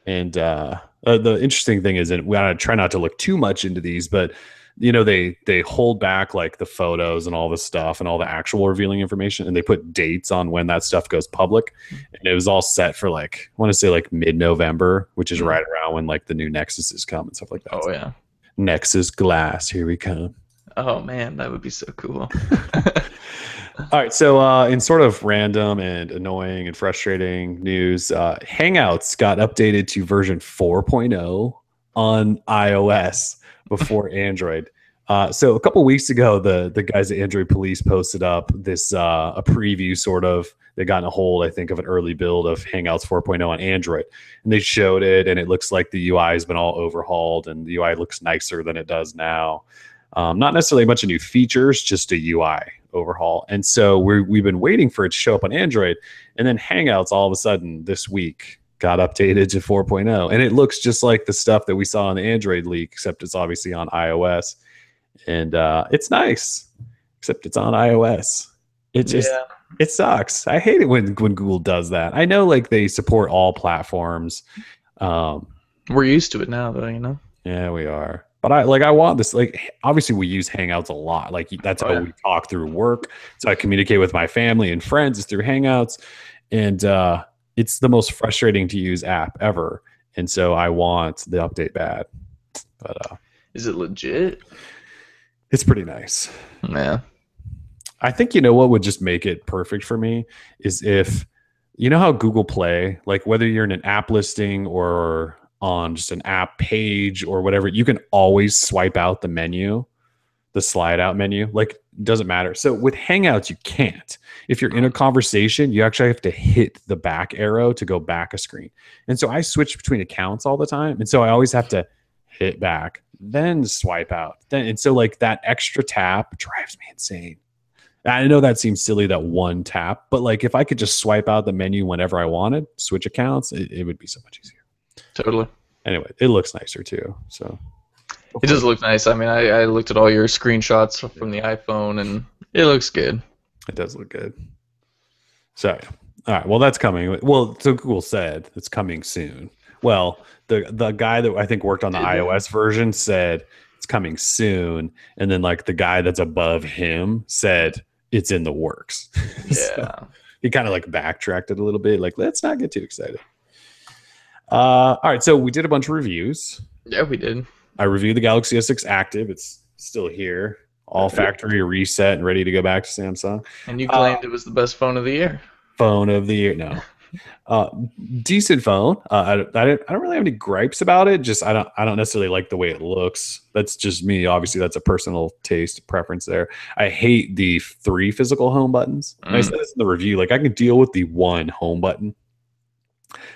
And the interesting thing is that we gotta try not to look too much into these, but they hold back like the photos and all the stuff and all the actual revealing information, and they put dates on when that stuff goes public. And it was all set for like, I want to say like mid-November, which is right around when like the new Nexuses come and stuff like that. Oh yeah. Nexus Glass, here we come. Oh man, that would be so cool. All right, so in sort of random and annoying and frustrating news, Hangouts got updated to version 4.0 on iOS before Android. So a couple weeks ago, the guys at Android Police posted up this a preview sort of. They got in a hold, I think, of an early build of Hangouts 4.0 on Android, and they showed it, and it looks like the UI has been all overhauled, and the UI looks nicer than it does now. Not necessarily a bunch of new features, just a UI overhaul. And so we've been waiting for it to show up on Android, and then Hangouts all of a sudden this week got updated to 4.0, and it looks just like the stuff that we saw on the Android leak, except it's obviously on iOS, and it's nice, except it's on iOS. It just it sucks. I hate it when Google does that. I know like they support all platforms. We're used to it now, though, you know. Yeah, we are. But I want this, like, obviously we use Hangouts a lot. Like that's how we talk through work. So I communicate with my family and friends is through Hangouts. And it's the most frustrating to use app ever. And so I want the update bad. But is it legit? It's pretty nice. Yeah. I think, what would just make it perfect for me is if, how Google Play, like whether you're in an app listing or on just an app page or whatever, you can always swipe out the menu, the slide out menu, like doesn't matter. So with Hangouts, you can't. If you're in a conversation, you actually have to hit the back arrow to go back a screen. And so I switch between accounts all the time. And so I always have to hit back, then swipe out. And so like that extra tap drives me insane. I know that seems silly, that one tap, but like if I could just swipe out the menu whenever I wanted, switch accounts, it would be so much easier. Totally. Anyway, it looks nicer too. So it does look nice. I mean, I looked at all your screenshots from the iPhone, and it looks good. It does look good. So, all right. Well, that's coming. Well, so Google said it's coming soon. Well, the guy that I think worked on the iOS version said it's coming soon, and then like the guy that's above him said it's in the works. Yeah. So he kind of like backtracked it a little bit. Like, let's not get too excited. All right, so we did a bunch of reviews. Yeah, we did. I reviewed the Galaxy S6 Active. It's still here, all factory reset and ready to go back to Samsung. And you claimed it was the best phone of the year. Phone of the year, no. Decent phone. I don't really have any gripes about it. Just I don't necessarily like the way it looks. That's just me. Obviously, that's a personal taste preference there. I hate the 3 physical home buttons. I said this in the review. Like I can deal with the 1 home button,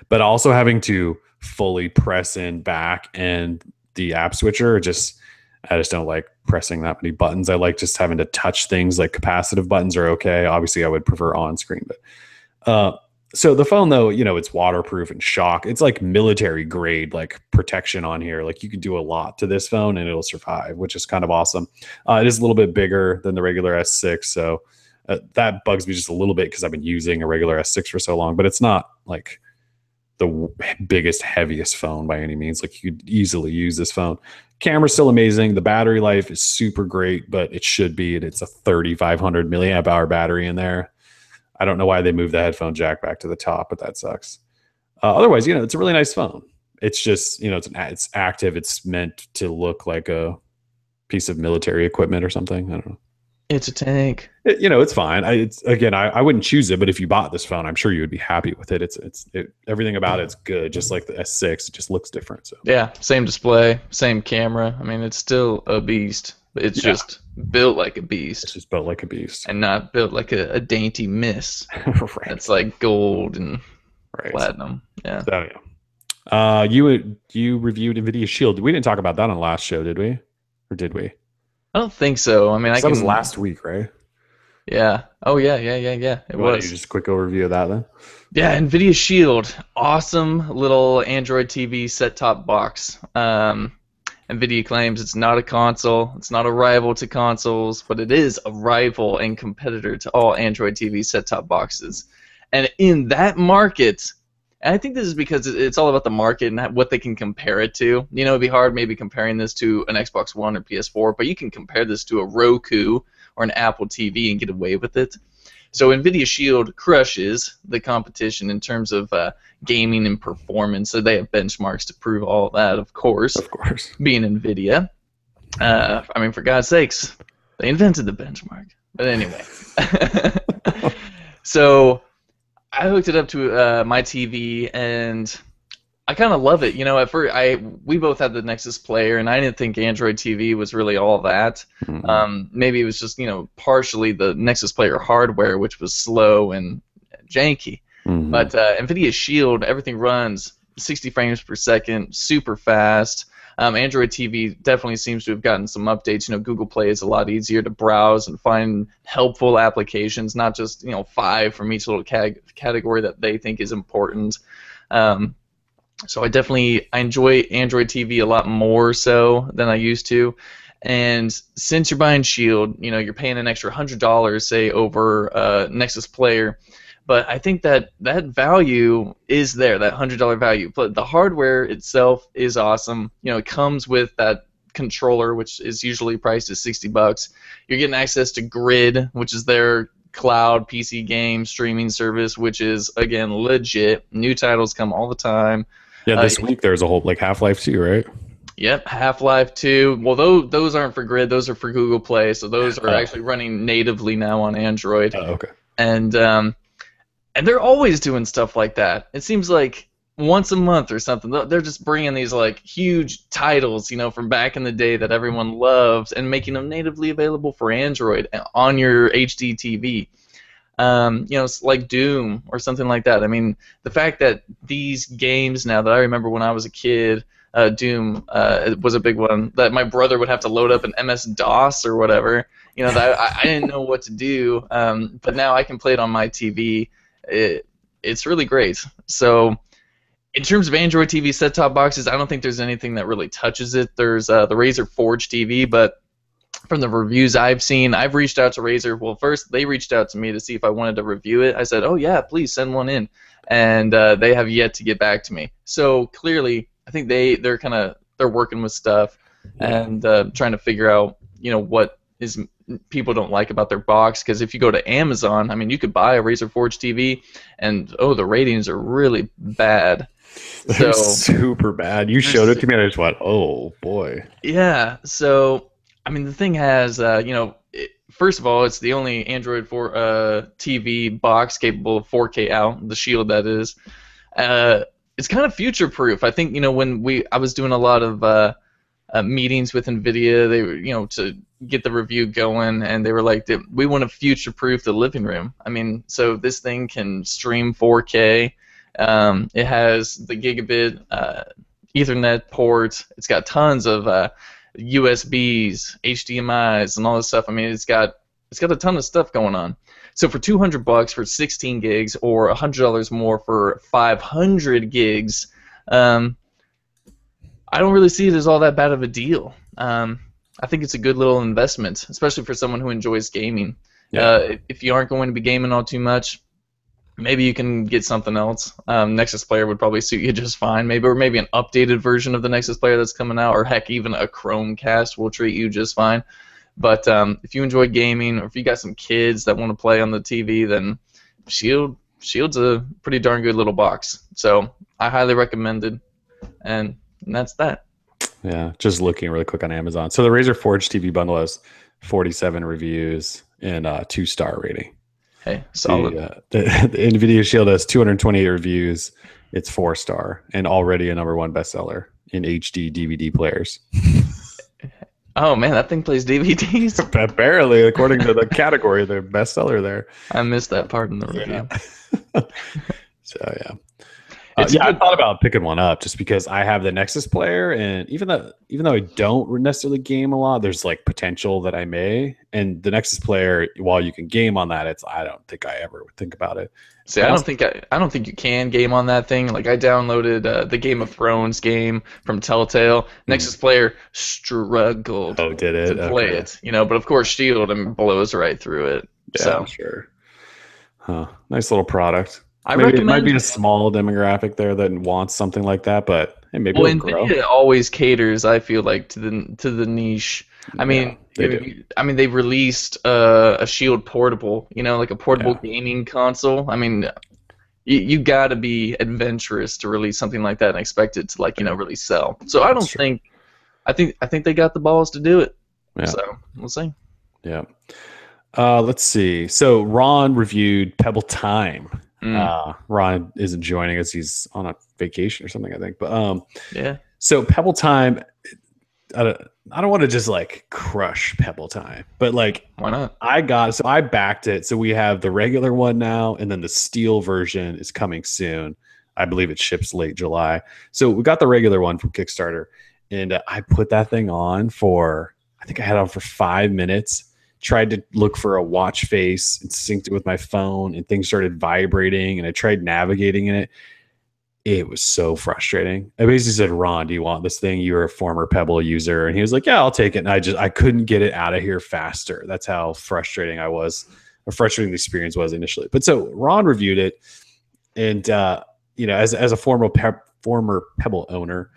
but also having to fully press in back and the app switcher, I just don't like pressing that many buttons. I like just having to touch things. Like capacitive buttons are okay. Obviously, I would prefer on screen, but so the phone though, it's waterproof and shock. It's like military grade, like protection on here. Like you can do a lot to this phone and it'll survive, which is kind of awesome. It is a little bit bigger than the regular S6, so that bugs me just a little bit because I've been using a regular S6 for so long. But it's not like the biggest, heaviest phone by any means. Like you could easily use this phone. Camera's still amazing. The battery life is super great, but it should be. It's a 3,500 milliamp hour battery in there. I don't know why they moved the headphone jack back to the top, but that sucks. Otherwise, it's a really nice phone. It's just, it's active. It's meant to look like a piece of military equipment or something. I don't know. It's a tank. It's fine. I wouldn't choose it, but if you bought this phone, I'm sure you would be happy with it. Everything about it's good, just like the S6. It just looks different. So yeah, same display, same camera. I mean, it's still a beast. It's just built like a beast. It's just built like a beast, and not built like a dainty miss. Right. It's like gold and platinum. Yeah. So yeah. You reviewed Nvidia Shield. We didn't talk about that on the last show, did we? Or did we? I don't think so. I mean, that was last week, right? Yeah. Oh yeah. It was. Just a quick overview of that then. Yeah, Nvidia Shield, awesome little Android TV set-top box. Nvidia claims it's not a console, it's not a rival to consoles, but it is a rival and competitor to all Android TV set-top boxes. And in that market, And I think this is because it's all about the market and what they can compare it to. You know, it'd be hard maybe comparing this to an Xbox One or PS4, but you can compare this to a Roku or an Apple TV and get away with it. So Nvidia Shield crushes the competition in terms of gaming and performance. So they have benchmarks to prove all that, of course. Of course. Being Nvidia, I mean, for God's sakes, they invented the benchmark. But anyway, so I hooked it up to my TV, and I kind of love it. You know, at first, we both had the Nexus player, and I didn't think Android TV was really all that. Maybe it was just, you know, partially the Nexus player hardware, which was slow and janky. But Nvidia Shield, everything runs 60 frames per second, super fast. Android TV definitely seems to have gotten some updates. You know, Google Play is a lot easier to browse and find helpful applications, not just, you know, 5 from each little category that they think is important. So I enjoy Android TV a lot more so than I used to. And since you're buying Shield, you know, you're paying an extra $100, say, over Nexus Player. But I think that value is there, that $100 value. But the hardware itself is awesome. You know, it comes with that controller, which is usually priced at $60. You're getting access to Grid, which is their cloud PC game streaming service, which is, again, legit. New titles come all the time. Yeah, this week there's a whole, like, Half-Life 2, right? Yep, Half-Life 2. Well, those aren't for Grid. Those are for Google Play. So those are actually running natively now on Android. Oh, okay. And they're always doing stuff like that. It seems like once a month or something, they're just bringing these like huge titles, you know, from back in the day that everyone loves, and making them natively available for Android on your HD TV. You know, it's like Doom or something like that. I mean, the fact that these games now that I remember when I was a kid, Doom was a big one that my brother would have to load up an MS-DOS or whatever. You know, that I didn't know what to do, but now I can play it on my TV. It's really great. So in terms of Android TV set-top boxes, I don't think there's anything that really touches it. There's the Razer Forge TV, but from the reviews I've seen, I've reached out to Razer. Well, first they reached out to me to see if I wanted to review it. I said, oh yeah, please send one in. And they have yet to get back to me. So clearly, I think they're working with stuff and trying to figure out, you know, what is people don't like about their box. Because if you go to Amazon, I mean, you could buy a Razer Forge TV, and the ratings are really bad. They're super bad. You showed it to me, and I just went, oh boy. Yeah. So I mean, the thing has, you know, first of all, it's the only Android TV box capable of 4K out, the Shield that is. It's kind of future-proof. I think, you know, when I was doing a lot of meetings with Nvidia, they were, you know, to get the review going, and they were like, we want to future-proof the living room. I mean, so this thing can stream 4K. It has the gigabit Ethernet port. It's got tons of USBs, HDMI's, and all this stuff. I mean, it's got a ton of stuff going on. So for $200 for 16 gigs, or $100 more for 500 gigs, I don't really see it as all that bad of a deal. I think it's a good little investment, especially for someone who enjoys gaming. Yeah. If you aren't going to be gaming all too much, maybe you can get something else. Nexus Player would probably suit you just fine. Maybe an updated version of the Nexus Player that's coming out, or heck, even a Chromecast will treat you just fine. But if you enjoy gaming, or if you got some kids that want to play on the TV, then Shield's a pretty darn good little box. So I highly recommend it, and that's that. Yeah, just looking really quick on Amazon. So the Razer Forge TV bundle has 47 reviews and a 2-star rating. Hey, solid. The Nvidia Shield has 228 reviews. It's 4-star and already a #1 bestseller in HD DVD players. Oh man, that thing plays DVDs. Apparently, according to the category, the bestseller there. I missed that part in the review. So yeah. I thought about picking one up just because I have the Nexus Player, and even though I don't necessarily game a lot, there's like potential that I may. And the Nexus Player, while you can game on that, I don't think I ever would think about it. See, I don't think you can game on that thing. Like, I downloaded the Game of Thrones game from Telltale. Nexus Player struggled to play it, you know. But of course, Shield blows right through it. Yeah, so sure. Huh. Nice little product. I Maybe it might be recommend. a small demographic there that wants something like that, but hey, maybe Well, it'll grow. Nvidia always caters, I feel like, to the niche. I Yeah, mean, they do. I mean, they've released a Shield portable, like a portable Yeah, gaming console. I mean, you got to be adventurous to release something like that and expect it to yeah, really sell. So I that's don't true. think I think they got the balls to do it. Yeah, So we'll see. yeah. Let's see. So Ron reviewed Pebble Time. Mm, Ron isn't joining us; he's on a vacation or something, I think. But yeah, so Pebble Time, I don't, I don't want to just like crush Pebble Time, but like why not? I backed it. So we have the regular one now, and then the steel version is coming soon. I believe it ships late July. So we got the regular one from Kickstarter, and I put that thing on for, I think I had it on for 5 minutes. Tried to look for a watch face and synced it with my phone, and things started vibrating. And I tried navigating in it. It was so frustrating. I basically said, Ron, do you want this thing? You're a former Pebble user. And he was like, yeah, I'll take it. And I couldn't get it out of here faster. That's how frustrating I was, or frustrating the experience was initially. But so Ron reviewed it. And, as a former Pebble owner,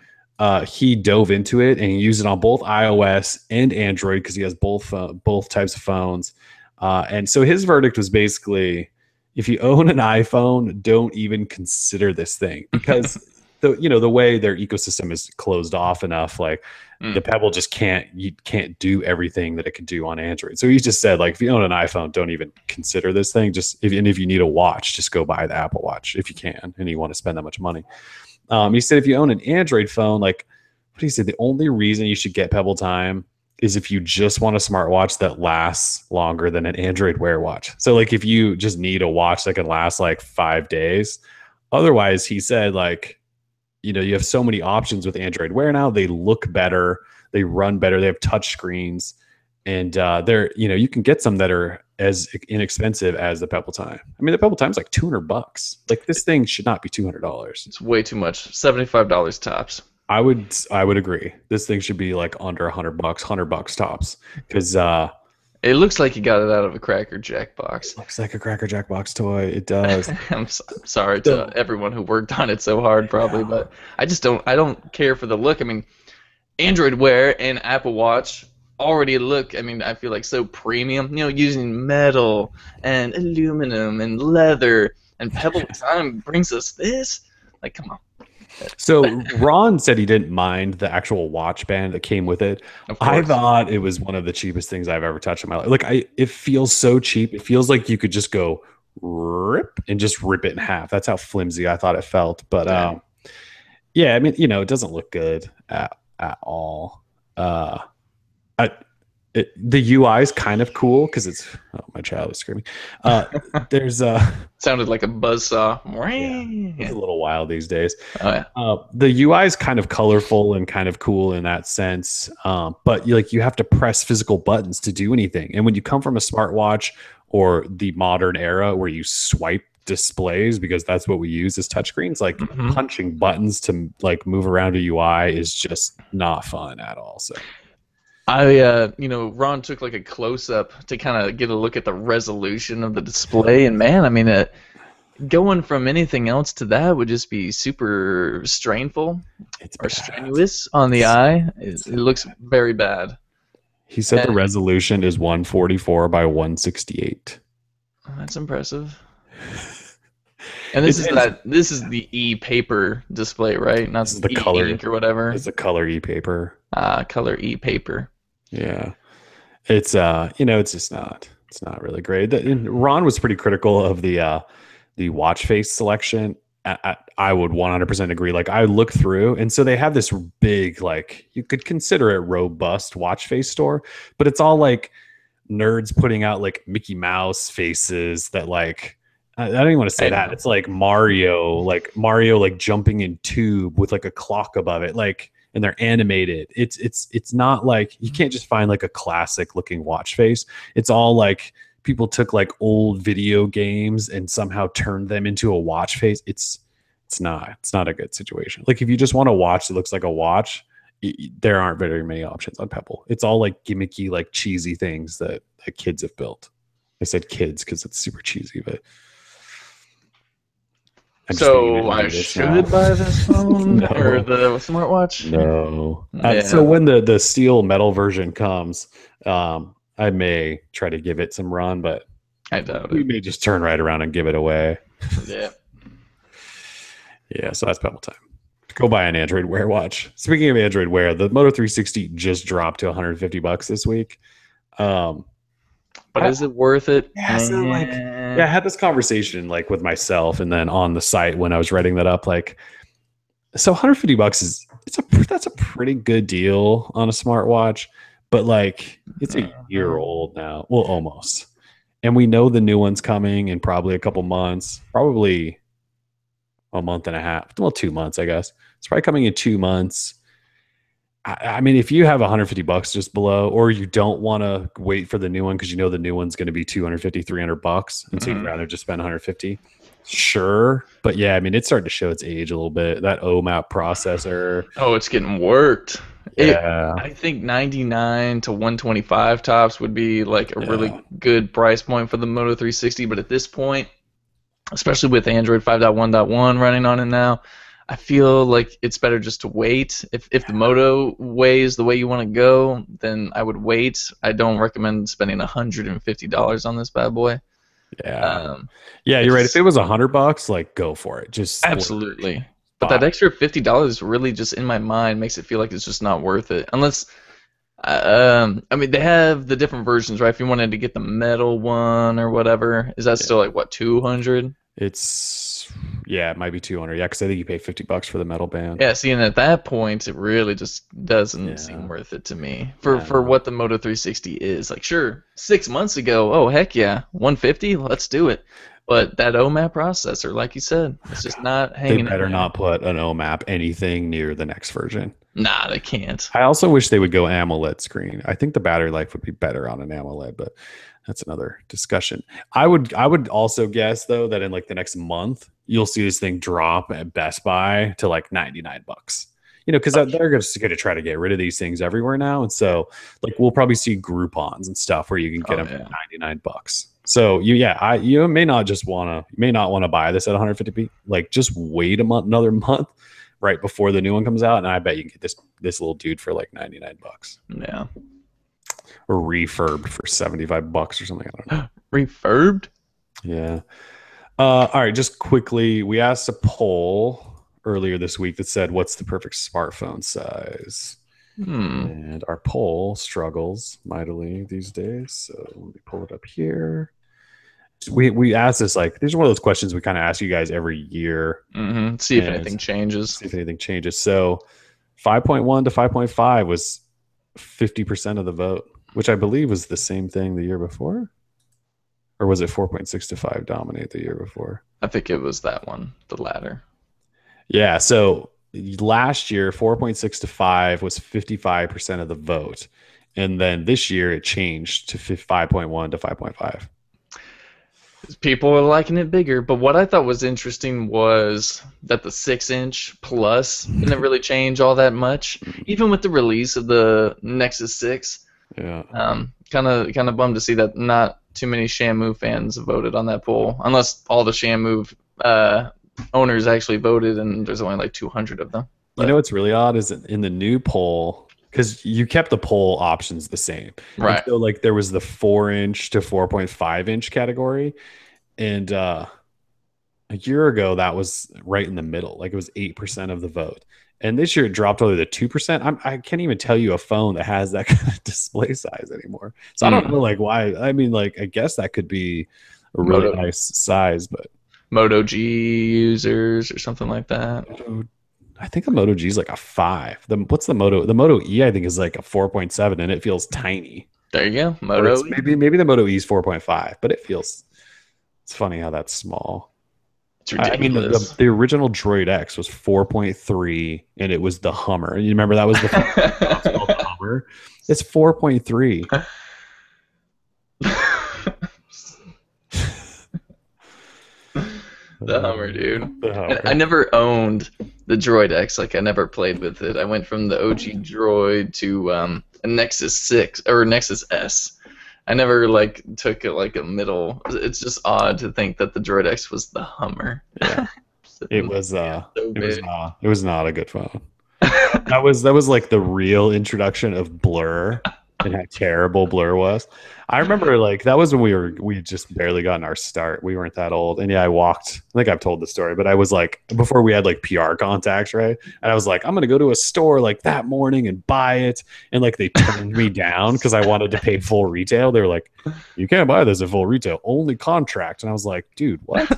he dove into it and he used it on both iOS and Android because he has both types of phones. And so his verdict was basically, if you own an iPhone, don't even consider this thing, because the way their ecosystem is closed off enough, like the Mm. Pebble just can't do everything that it can do on Android. So he just said, like, if you own an iPhone, don't even consider this thing. If you need a watch, just go buy the Apple Watch if you can and you want to spend that much money. He said if you own an Android phone, like, what do you say? The only reason you should get Pebble Time is if you just want a smartwatch that lasts longer than an Android Wear watch. So like if you just need a watch that can last like 5 days. Otherwise, he said, like, you have so many options with Android Wear now. They look better, they run better, they have touch screens, and you can get some that are as inexpensive as the Pebble Time. I mean, the Pebble Time's like $200. Like, this thing should not be $200. It's way too much. $75 tops. I would agree. This thing should be like under $100, $100 tops, because It looks like you got it out of a Cracker Jack box. looks like a Cracker Jack box toy. It does. I'm sorry to So everyone who worked on it so hard, probably, yeah, but I don't care for the look. I mean, Android Wear and Apple Watch already look, I mean, I feel like so premium, using metal and aluminum and leather, and Pebble Time brings us this. Like, come on. So Ron said he didn't mind the actual watch band that came with it. Of I course. thought it was one of the cheapest things I've ever touched in my life. Like, it feels so cheap. It feels like you could just go rip and just rip it in half. That's how flimsy I thought it felt. But Same. yeah, I mean, it doesn't look good at all. Uh, I, the UI is kind of cool because my child is screaming. Uh, there's Sounded like a buzzsaw. yeah, it's Yeah. a little wild these days. Oh, yeah. The UI is kind of colorful and kind of cool in that sense, but you have to press physical buttons to do anything. And when you come from a smartwatch or the modern era where you swipe displays, because that's what we use as touchscreens, like hmm punching buttons to like move around a UI is just not fun at all. So Ron took like a close up to kind of get a look at the resolution of the display, and man, I mean, going from anything else to that would just be super strainful it's or bad. strenuous on the It's, eye. it's It looks very bad. He said the And resolution is 144 by 168. that's impressive. And It's this is the e-paper display, right? Not this is the the color. e-ink or whatever. It's a color e-paper. Color e-paper. Yeah. It's it's not really great. And Ron was pretty critical of the watch face selection. I would 100% agree. Like, I look through, and so they have this big, like, you could consider it robust watch face store, but it's all like nerds putting out like Mickey Mouse faces that, like, I don't even want to say I that. know. It's like Mario like jumping in tube with like a clock above it, like, and they're animated. It's not like, you can't just find like a classic looking watch face. It's all like people took like old video games and somehow turned them into a watch face. It's not a good situation. Like, if you just want a watch that looks like a watch, there aren't very many options on Pebble. It's all like gimmicky, like cheesy things that kids have built. I said kids because it's super cheesy, but I'm just thinking So to I do this now. should buy this phone or No, the smartwatch? no. So Yeah, when the steel metal version comes, I may try to give it some run, but I doubt we it. may just turn right around and give it away. Yeah. Yeah, so that's Pebble time. Go buy an Android Wear watch. Speaking of Android Wear, the Moto 360 just dropped to 150 bucks this week. Um, But I, is it worth it? yeah, so like, yeah, I had this conversation like with myself, and then on the site when I was writing that up, like, so 150 bucks is that's a pretty good deal on a smartwatch, but like it's a year old now, well, almost, and we know the new one's coming in probably a couple months, probably a month and a half, well, 2 months, I guess. It's probably coming in 2 months. I mean, if you have 150 bucks just below, or you don't want to wait for the new one because you know the new one's going to be 250, 300 bucks, and so you'd rather just spend 150, sure. But yeah, I mean, it's starting to show its age a little bit. That OMAP processor, Oh, it's getting worked. yeah, I think 99 to 125 tops would be like a yeah, really good price point for the Moto 360, but at this point, especially with Android 5.1.1 running on it now, I feel like it's better just to wait. If the Moto weighs the way you want to go, then I would wait. I don't recommend spending $150 on this bad boy. yeah, Um, yeah. You're right. If it's it was $100, like go for it. Just splurge, absolutely. But buy. that extra $50 really just in my mind makes it feel like it's just not worth it. Unless, I mean, they have the different versions, right? If you wanted to get the metal one or whatever, is that Yeah. still like what, 200? It's yeah, it might be 200. Yeah, because I think you pay 50 bucks for the metal band. Yeah, see, and at that point, it really just doesn't seem Yeah, worth it to me for no. what the Moto 360 is. Like, sure, 6 months ago, oh heck yeah, 150, let's do it. But that OMAP processor, like you said, it's just not They hanging in better there. not put an OMAP anything near the next version. Nah, they can't. I also wish they would go AMOLED screen. I think the battery life would be better on an AMOLED, but that's another discussion. I would also guess though that in like the next month you'll see this thing drop at Best Buy to like 99 bucks. You know, because they're just going to try to get rid of these things everywhere now, and so like we'll probably see Groupons and stuff where you can get Oh them for yeah. 99 bucks. So you may not want to buy this at 150. Like just wait a month, another month, right before the new one comes out, and I bet you can get this little dude for like 99 bucks Yeah. or refurbed for 75 bucks or something. I don't know. Refurbed? Yeah. All right. Just quickly, we asked a poll earlier this week that said, "What's the perfect smartphone size?" Hmm. And our poll struggles mightily these days. So let me pull it up here. We asked this, like, these are one of those questions we kind of ask you guys every year Mm-hmm. See if and anything changes. see if anything changes. So 5.1 to 5.5 was 50% of the vote, which I believe was the same thing the year before. Or was it 4.6 to 5 dominate the year before? I think it was that one, the latter. Yeah. So last year, 4.6 to 5 was 55% of the vote. And then this year it changed to 5.1 to 5.5. People are liking it bigger, but what I thought was interesting was that the 6-inch Plus didn't really change all that much, even with the release of the Nexus 6. Yeah. Kind of bummed to see that not too many Shamu fans voted on that poll, unless all the Shamu owners actually voted, and there's only like 200 of them. You know But what's really odd is in the new poll, because you kept the poll options the same. And right, so like there was the 4-inch to 4.5-inch category. And a year ago that was right in the middle. Like it was 8% of the vote. And this year it dropped only to 2%. I can't even tell you a phone that has that kind of display size anymore. So I don't know like why. I mean, like I guess that could be a really Moto nice size, but Moto G users or something like that. I think the Moto G is like a 5. What's the Moto? The Moto E I think is like a 4.7, and it feels tiny. There you go, Or Moto. it's maybe the Moto E is 4.5, but it feels, it's funny how that's small. It's I mean, ridiculous. the original Droid X was 4.3, and it was the Hummer. You remember that was the phone it's called the Hummer? It's 4.3. The Hummer, dude. The Hummer. I never owned the Droid X. Like, I never played with it. I went from the OG Droid to a Nexus 6 or Nexus S. I never took it like a middle. It's just odd to think that the Droid X was the Hummer. Yeah. It Sitting was so big. it was not a good phone. That was like the real introduction of Blur and how terrible Blur was. I remember like that was when we had just barely gotten our start. We weren't that old. And yeah, I walked. I think I've told the story, but I was like before we had like PR contacts, right? And I was like, I'm gonna go to a store like that morning and buy it. And like they turned me down because I wanted to pay full retail. They were like, you can't buy this at full retail, only contract. And I was like, dude, what?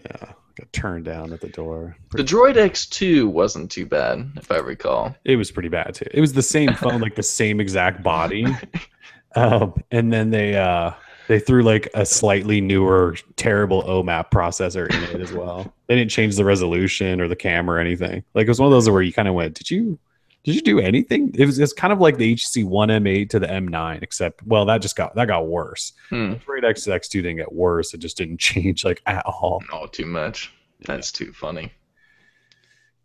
Yeah, got turned down at the door. The Droid X2 wasn't too bad, if I recall. It was pretty bad too. It was the same phone, like the same exact body, and then they threw like a slightly newer, terrible OMAP processor in it as well. They didn't change the resolution or the camera or anything. Like it was one of those where you kind of went, did you do anything? It's kind of like the HTC One M8 to the M9, except well that got worse. Hmm. The Droid X2 didn't get worse. It just didn't change like at all. Oh, too much. That's too funny.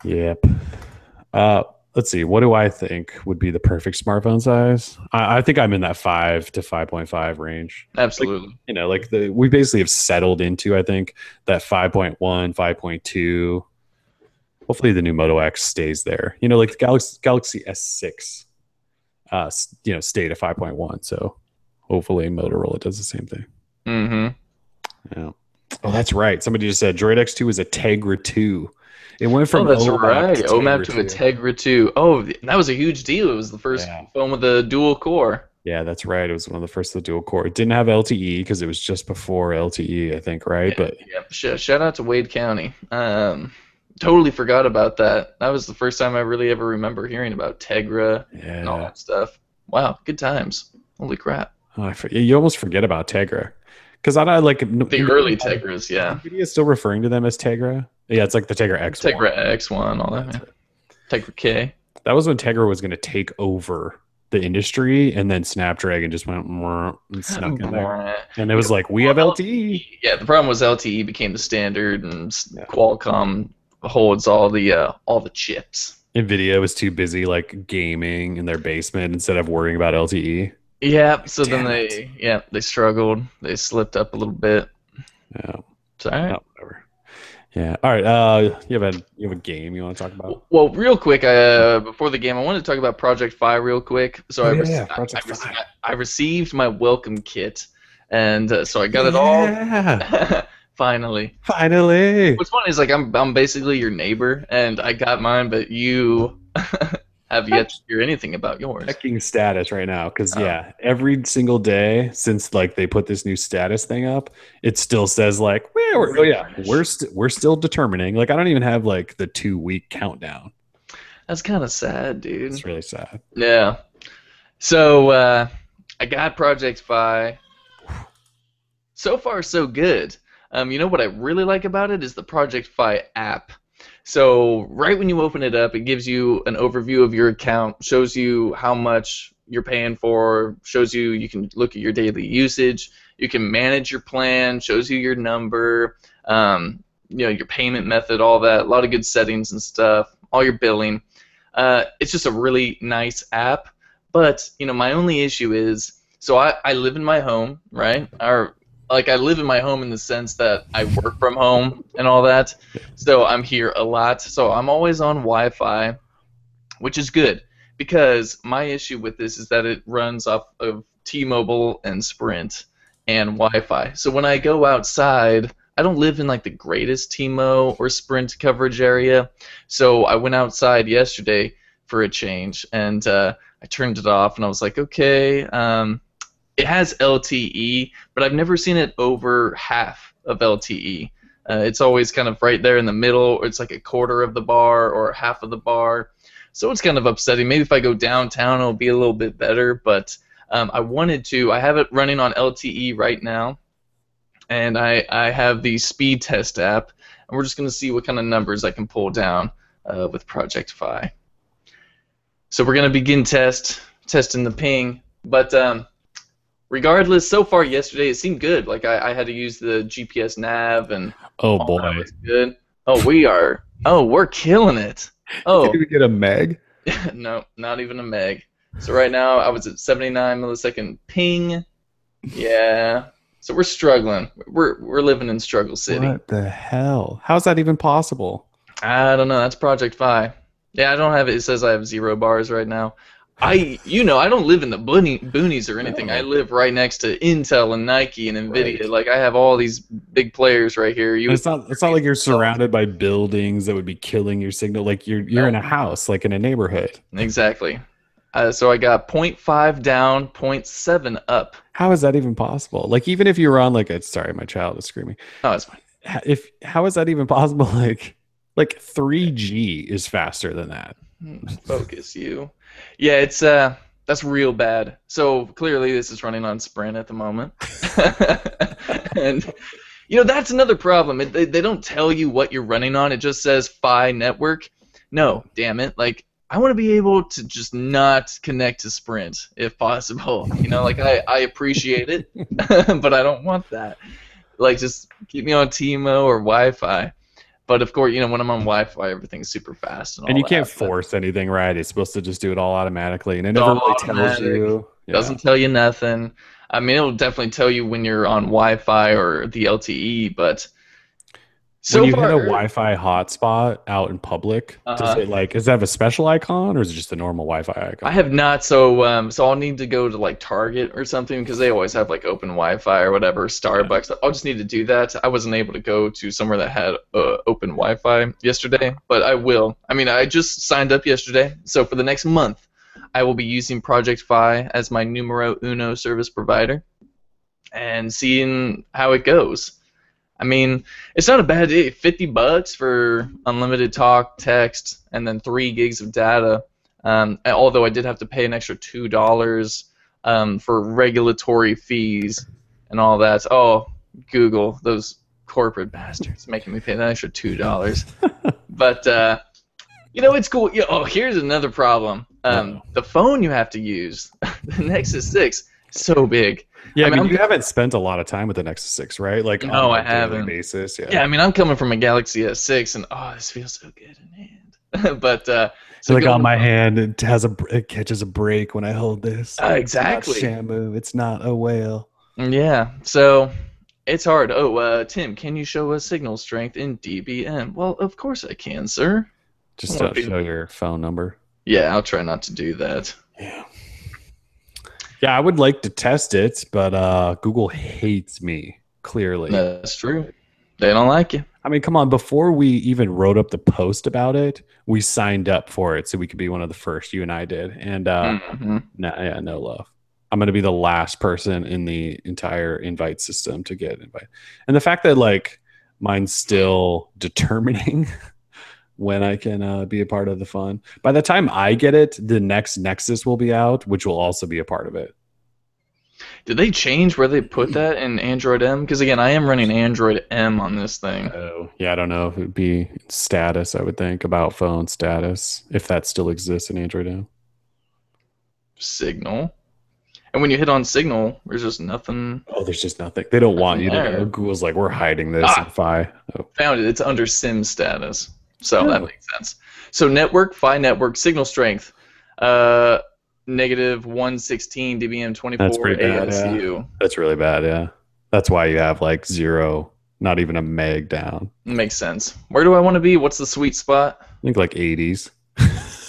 Yep. Let's see. What do I think would be the perfect smartphone size? I think I'm in that 5 to 5.5 range. Absolutely. Like, we basically have settled into, I think, that 5.1, 5.2. Hopefully the new Moto X stays there. Like the Galaxy S6, stayed at 5.1. So hopefully Motorola does the same thing. Mm-hmm. Yeah. Oh, that's right. Somebody just said Droid X2 is a Tegra 2. It went from That's OMAP right. to OMAP Tegra to a 2. Tegra 2. Oh, that was a huge deal. It was the first phone with a dual core. Yeah, that's right. It was one of the first with dual core. It didn't have LTE because it was just before LTE, I think, right? Yeah, But yeah. Shout out to Wade County. Totally forgot about that. That was the first time I really ever remember hearing about Tegra and all that stuff. Wow, good times. Holy crap. You almost forget about Tegra. Because I like the early Tegras, yeah. Nvidia is still referring to them as Tegra. Yeah, it's like the Tegra X1. Tegra X1, all that. Yeah. Tegra K. That was when Tegra was going to take over the industry, and then Snapdragon just went and snuck in there. And it was like, we have LTE. Yeah, the problem was LTE became the standard, and Qualcomm holds all the chips. Nvidia was too busy like gaming in their basement instead of worrying about LTE. Yeah, so then they struggled. They slipped up a little bit. Yeah. It's all right. No, whatever. Yeah. All right. You have a game you want to talk about? Well, real quick, before the game, I wanted to talk about Project Fi real quick. So I received my welcome kit, and so I got it all. Finally. What's funny is like I'm basically your neighbor, and I got mine, but you have yet to hear anything about yours. Checking status right now because every single day since like they put this new status thing up, it still says like we're still determining. Like I don't even have like the 2-week countdown. That's kind of sad, dude. It's really sad. Yeah. So I got Project Fi. So far, so good. You know what I really like about it is the Project Fi app. So right when you open it up, it gives you an overview of your account, shows you how much you're paying for, shows you can look at your daily usage, you can manage your plan, shows you your number, your payment method, all that, a lot of good settings and stuff, all your billing. It's just a really nice app, but my only issue is, so I live in my home, right? I live in my home in the sense that I work from home and all that, so I'm here a lot. So I'm always on Wi-Fi, which is good because my issue with this is that it runs off of T-Mobile and Sprint and Wi-Fi. So when I go outside, I don't live in like the greatest T-Mo or Sprint coverage area. So I went outside yesterday for a change, and I turned it off, and I was like, okay. It has LTE, but I've never seen it over half of LTE. It's always kind of right there in the middle, or it's like a quarter of the bar or half of the bar. So it's kind of upsetting. Maybe if I go downtown, it'll be a little bit better, but I have it running on LTE right now, and I have the speed test app, and we're just going to see what kind of numbers I can pull down with Project Fi. So we're going to begin testing the ping, but regardless, so far yesterday it seemed good. Like I had to use the GPS nav, and oh boy, that was good. We're killing it. Oh, did we get a meg? No, not even a meg. So right now I was at 79 millisecond ping. Yeah, So we're struggling. We're living in struggle city. What the hell? How's that even possible? I don't know. That's Project Fi. Yeah, I don't have it. It says I have 0 bars right now. I don't live in the boonies or anything. I No. live right next to Intel and Nike and Nvidia. Right. Like I have all these big players right here. You And would it's not like you're surrounded by buildings that would be killing your signal. Like you're in no, a house, like in a neighborhood. exactly. So I got point 0.5 down, point 0.7 up. How is that even possible? Like even if you were on like a sorry, my child is screaming. Oh, it's fine. If how is that even possible? Like 3G is faster than that. Focus you. Yeah, it's that's real bad. So clearly this is running on Sprint at the moment. And that's another problem. They don't tell you what you're running on. It just says Fi network. No, damn it. Like I want to be able to just not connect to Sprint if possible. Like I appreciate it, but I don't want that. Like just keep me on T-Mo or Wi-Fi. But of course, when I'm on Wi-Fi, everything's super fast and all And you that. can't force anything, right? It's supposed to just do it all automatically, and it It's never all really tells automatic. you. Doesn't tell you nothing. I mean, it'll definitely tell you when you're on Wi-Fi or the LTE, but so When you far, hit a Wi-Fi hotspot out in public, does it does it have a special icon or is it just a normal Wi-Fi icon? I have not. So I'll need to go to like Target or something because they always have like open Wi-Fi or whatever. Starbucks. I'll just need to do that. I wasn't able to go to somewhere that had open Wi-Fi yesterday, but I will. I mean, I just signed up yesterday, so for the next month, I will be using Project Fi as my numero uno service provider and seeing how it goes. I mean, it's not a bad deal. $50 for unlimited talk, text, and then 3 gigs of data. Although I did have to pay an extra $2 for regulatory fees and all that. Oh, Google, those corporate bastards, making me pay that extra $2. But it's cool. Oh, here's another problem. The phone you have to use, the Nexus 6, so big. Yeah, I mean you haven't spent a lot of time with the Nexus 6, right? Like No, on I a daily haven't. basis. Yeah. Yeah, I mean, I'm coming from a Galaxy S6, and this feels so good in hand. But So like on my going hand, it catches a break when I hold this. exactly. It's not Shamu. It's not a whale. Yeah, so it's hard. Oh, Tim, can you show us signal strength in dBm? Well, of course I can, sir. Just don't show your phone number. Yeah, I'll try not to do that. Yeah. Yeah, I would like to test it, but Google hates me, clearly. That's true. They don't like you. I mean, come on, before we even wrote up the post about it, we signed up for it so we could be one of the first, you and I did. And no love. I'm going to be the last person in the entire invite system to get an invite. And the fact that like mine's still determining when I can be a part of the fun. By the time I get it, the next Nexus will be out, which will also be a part of it. Did they change where they put that in Android M? Because again, I am running Android M on this thing. Oh, yeah, I don't know if it would be status, I would think, about phone status, if that still exists in Android M. Signal. And when you hit on Signal, there's just nothing. Oh, there's just nothing. They don't want you to there. know. Google's like, we're hiding this in Fi. Oh. Found it. It's under SIM status. So that makes sense. So network, Fi network, signal strength. Negative 116 dBm 24 That's pretty bad, ASU. yeah. That's really bad, yeah. That's why you have like 0, not even a meg down. Makes sense. Where do I want to be? What's the sweet spot? I think like 80s.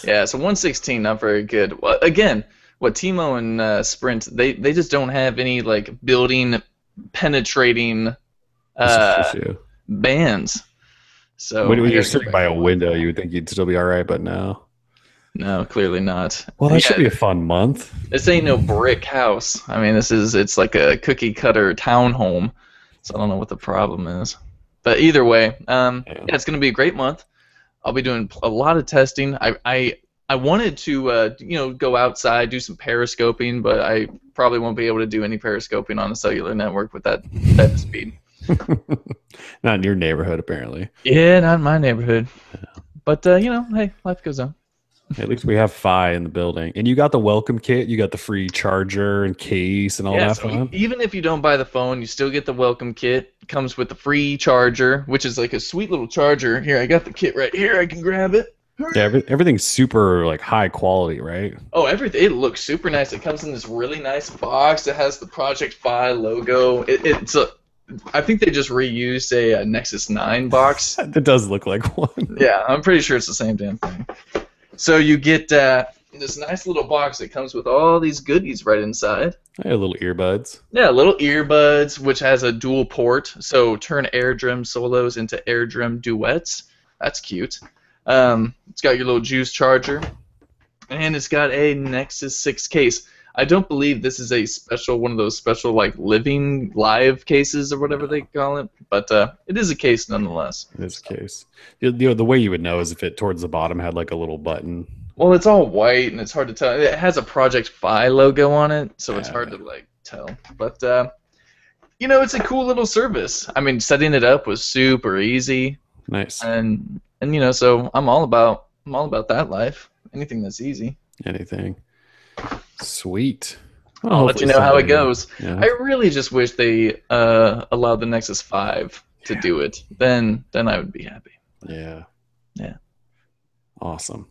Yeah, so 116, not very good. Well, again, what T-Mo and Sprint, they just don't have any like building penetrating bands. So when you're sitting by a window, you would think you'd still be all right, but no. No, clearly not. Well, that should be a fun month. This ain't no brick house. I mean, it's like a cookie cutter townhome. So I don't know what the problem is. But either way, yeah, it's going to be a great month. I'll be doing a lot of testing. I wanted to go outside, do some periscoping, but I probably won't be able to do any periscoping on a cellular network with that type of speed. Not in your neighborhood, apparently. Yeah, not in my neighborhood. But hey, life goes on. At least we have Fi in the building. And you got the welcome kit. You got the free charger and case and all that fun. Even if you don't buy the phone, you still get the welcome kit. It comes with the free charger, which is like a sweet little charger. Here, I got the kit right here. I can grab it. Yeah, everything's super like high quality, right? Oh, everything. It looks super nice. It comes in this really nice box. It has the Project Fi logo. It's a. I think they just reused a Nexus 9 box. That does look like one. Yeah, I'm pretty sure it's the same damn thing. So you get this nice little box that comes with all these goodies right inside. I had little earbuds. Yeah, little earbuds, which has a dual port, so turn air drum solos into air drum duets. That's cute. It's got your little juice charger, and it's got a Nexus 6 case. I don't believe this is a special one of those special like living live cases or whatever they call it, but it is a case nonetheless. In this case, the way you would know is if it towards the bottom had like a little button. Well, it's all white and it's hard to tell. It has a Project Fi logo on it, so it's hard to like tell. But it's a cool little service. I mean, setting it up was super easy, Nice. and so I'm all about that life. Anything that's easy. Anything. Sweet. Well, I'll let you know how it goes. Yeah. I really just wish they allowed the Nexus 5 to do it. Then I would be happy. Yeah. Yeah. Awesome.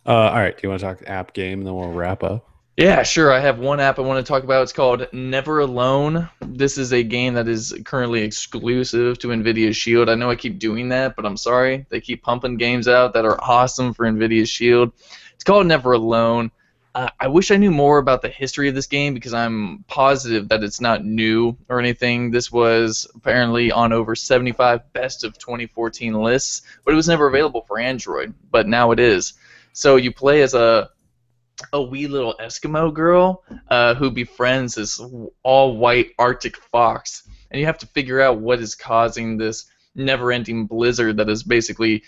All right. Do you want to talk app game and then we'll wrap up? Yeah, sure. I have one app I want to talk about. It's called Never Alone. This is a game that is currently exclusive to Nvidia Shield. I know I keep doing that, but I'm sorry. They keep pumping games out that are awesome for Nvidia Shield. It's called Never Alone. I wish I knew more about the history of this game because I'm positive that it's not new or anything. This was apparently on over 75 best of 2014 lists, but it was never available for Android, but now it is. So you play as a wee little Eskimo girl who befriends this all-white Arctic fox, and you have to figure out what is causing this never-ending blizzard that has basically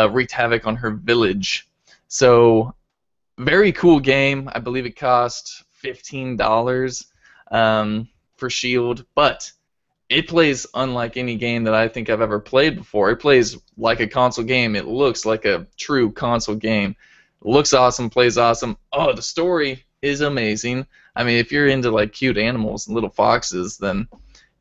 wreaked havoc on her village. So, very cool game. I believe it cost $15 for Shield, but it plays unlike any game that I think I've ever played before. It plays like a console game. It looks like a true console game. Looks awesome, plays awesome. Oh, the story is amazing. I mean, if you're into like cute animals and little foxes, then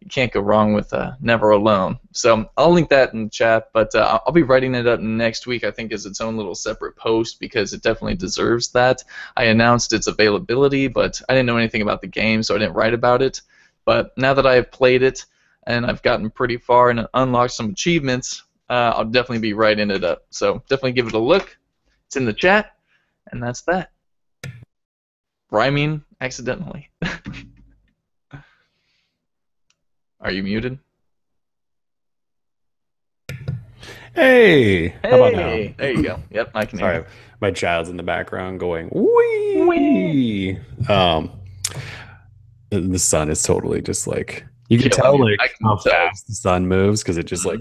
you can't go wrong with Never Alone. So I'll link that in the chat, but I'll be writing it up next week, I think, as its own little separate post because it definitely deserves that. I announced its availability, but I didn't know anything about the game, so I didn't write about it. But now that I have played it and I've gotten pretty far and unlocked some achievements, I'll definitely be writing it up. So definitely give it a look. It's in the chat, and that's that. Rhyming accidentally. Are you muted? Hey, how about now? There you go. Yep, I can hear Sorry, my child's in the background going wee. The sun is totally just like you can tell like how fast the sun moves because it just like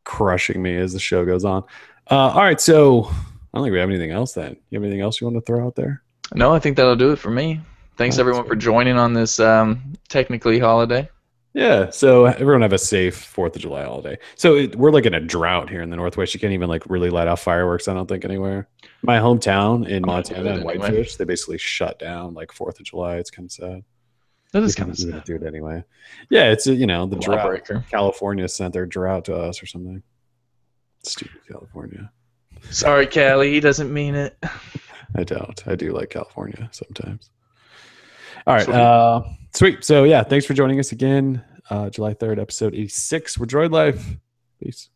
crushing me as the show goes on. All right, so I don't think we have anything else then. You have anything else you want to throw out there? No, I think that'll do it for me. Thanks everyone for joining on this technically holiday. Yeah, so everyone have a safe 4th of July holiday. So we're like in a drought here in the Northwest. You can't even like really light off fireworks, I don't think, anywhere. My hometown in Montana and Whitefish, they basically shut down like 4th of July. It's kind of sad. That is kind of sad. Do it anyway. Yeah, it's the drought. California sent their drought to us or something. Stupid California. Sorry, Cali. He doesn't mean it. I don't. I do like California sometimes. All right. Sweet. So, yeah, thanks for joining us again. July 3rd, episode 86. We're Droid Life. Peace.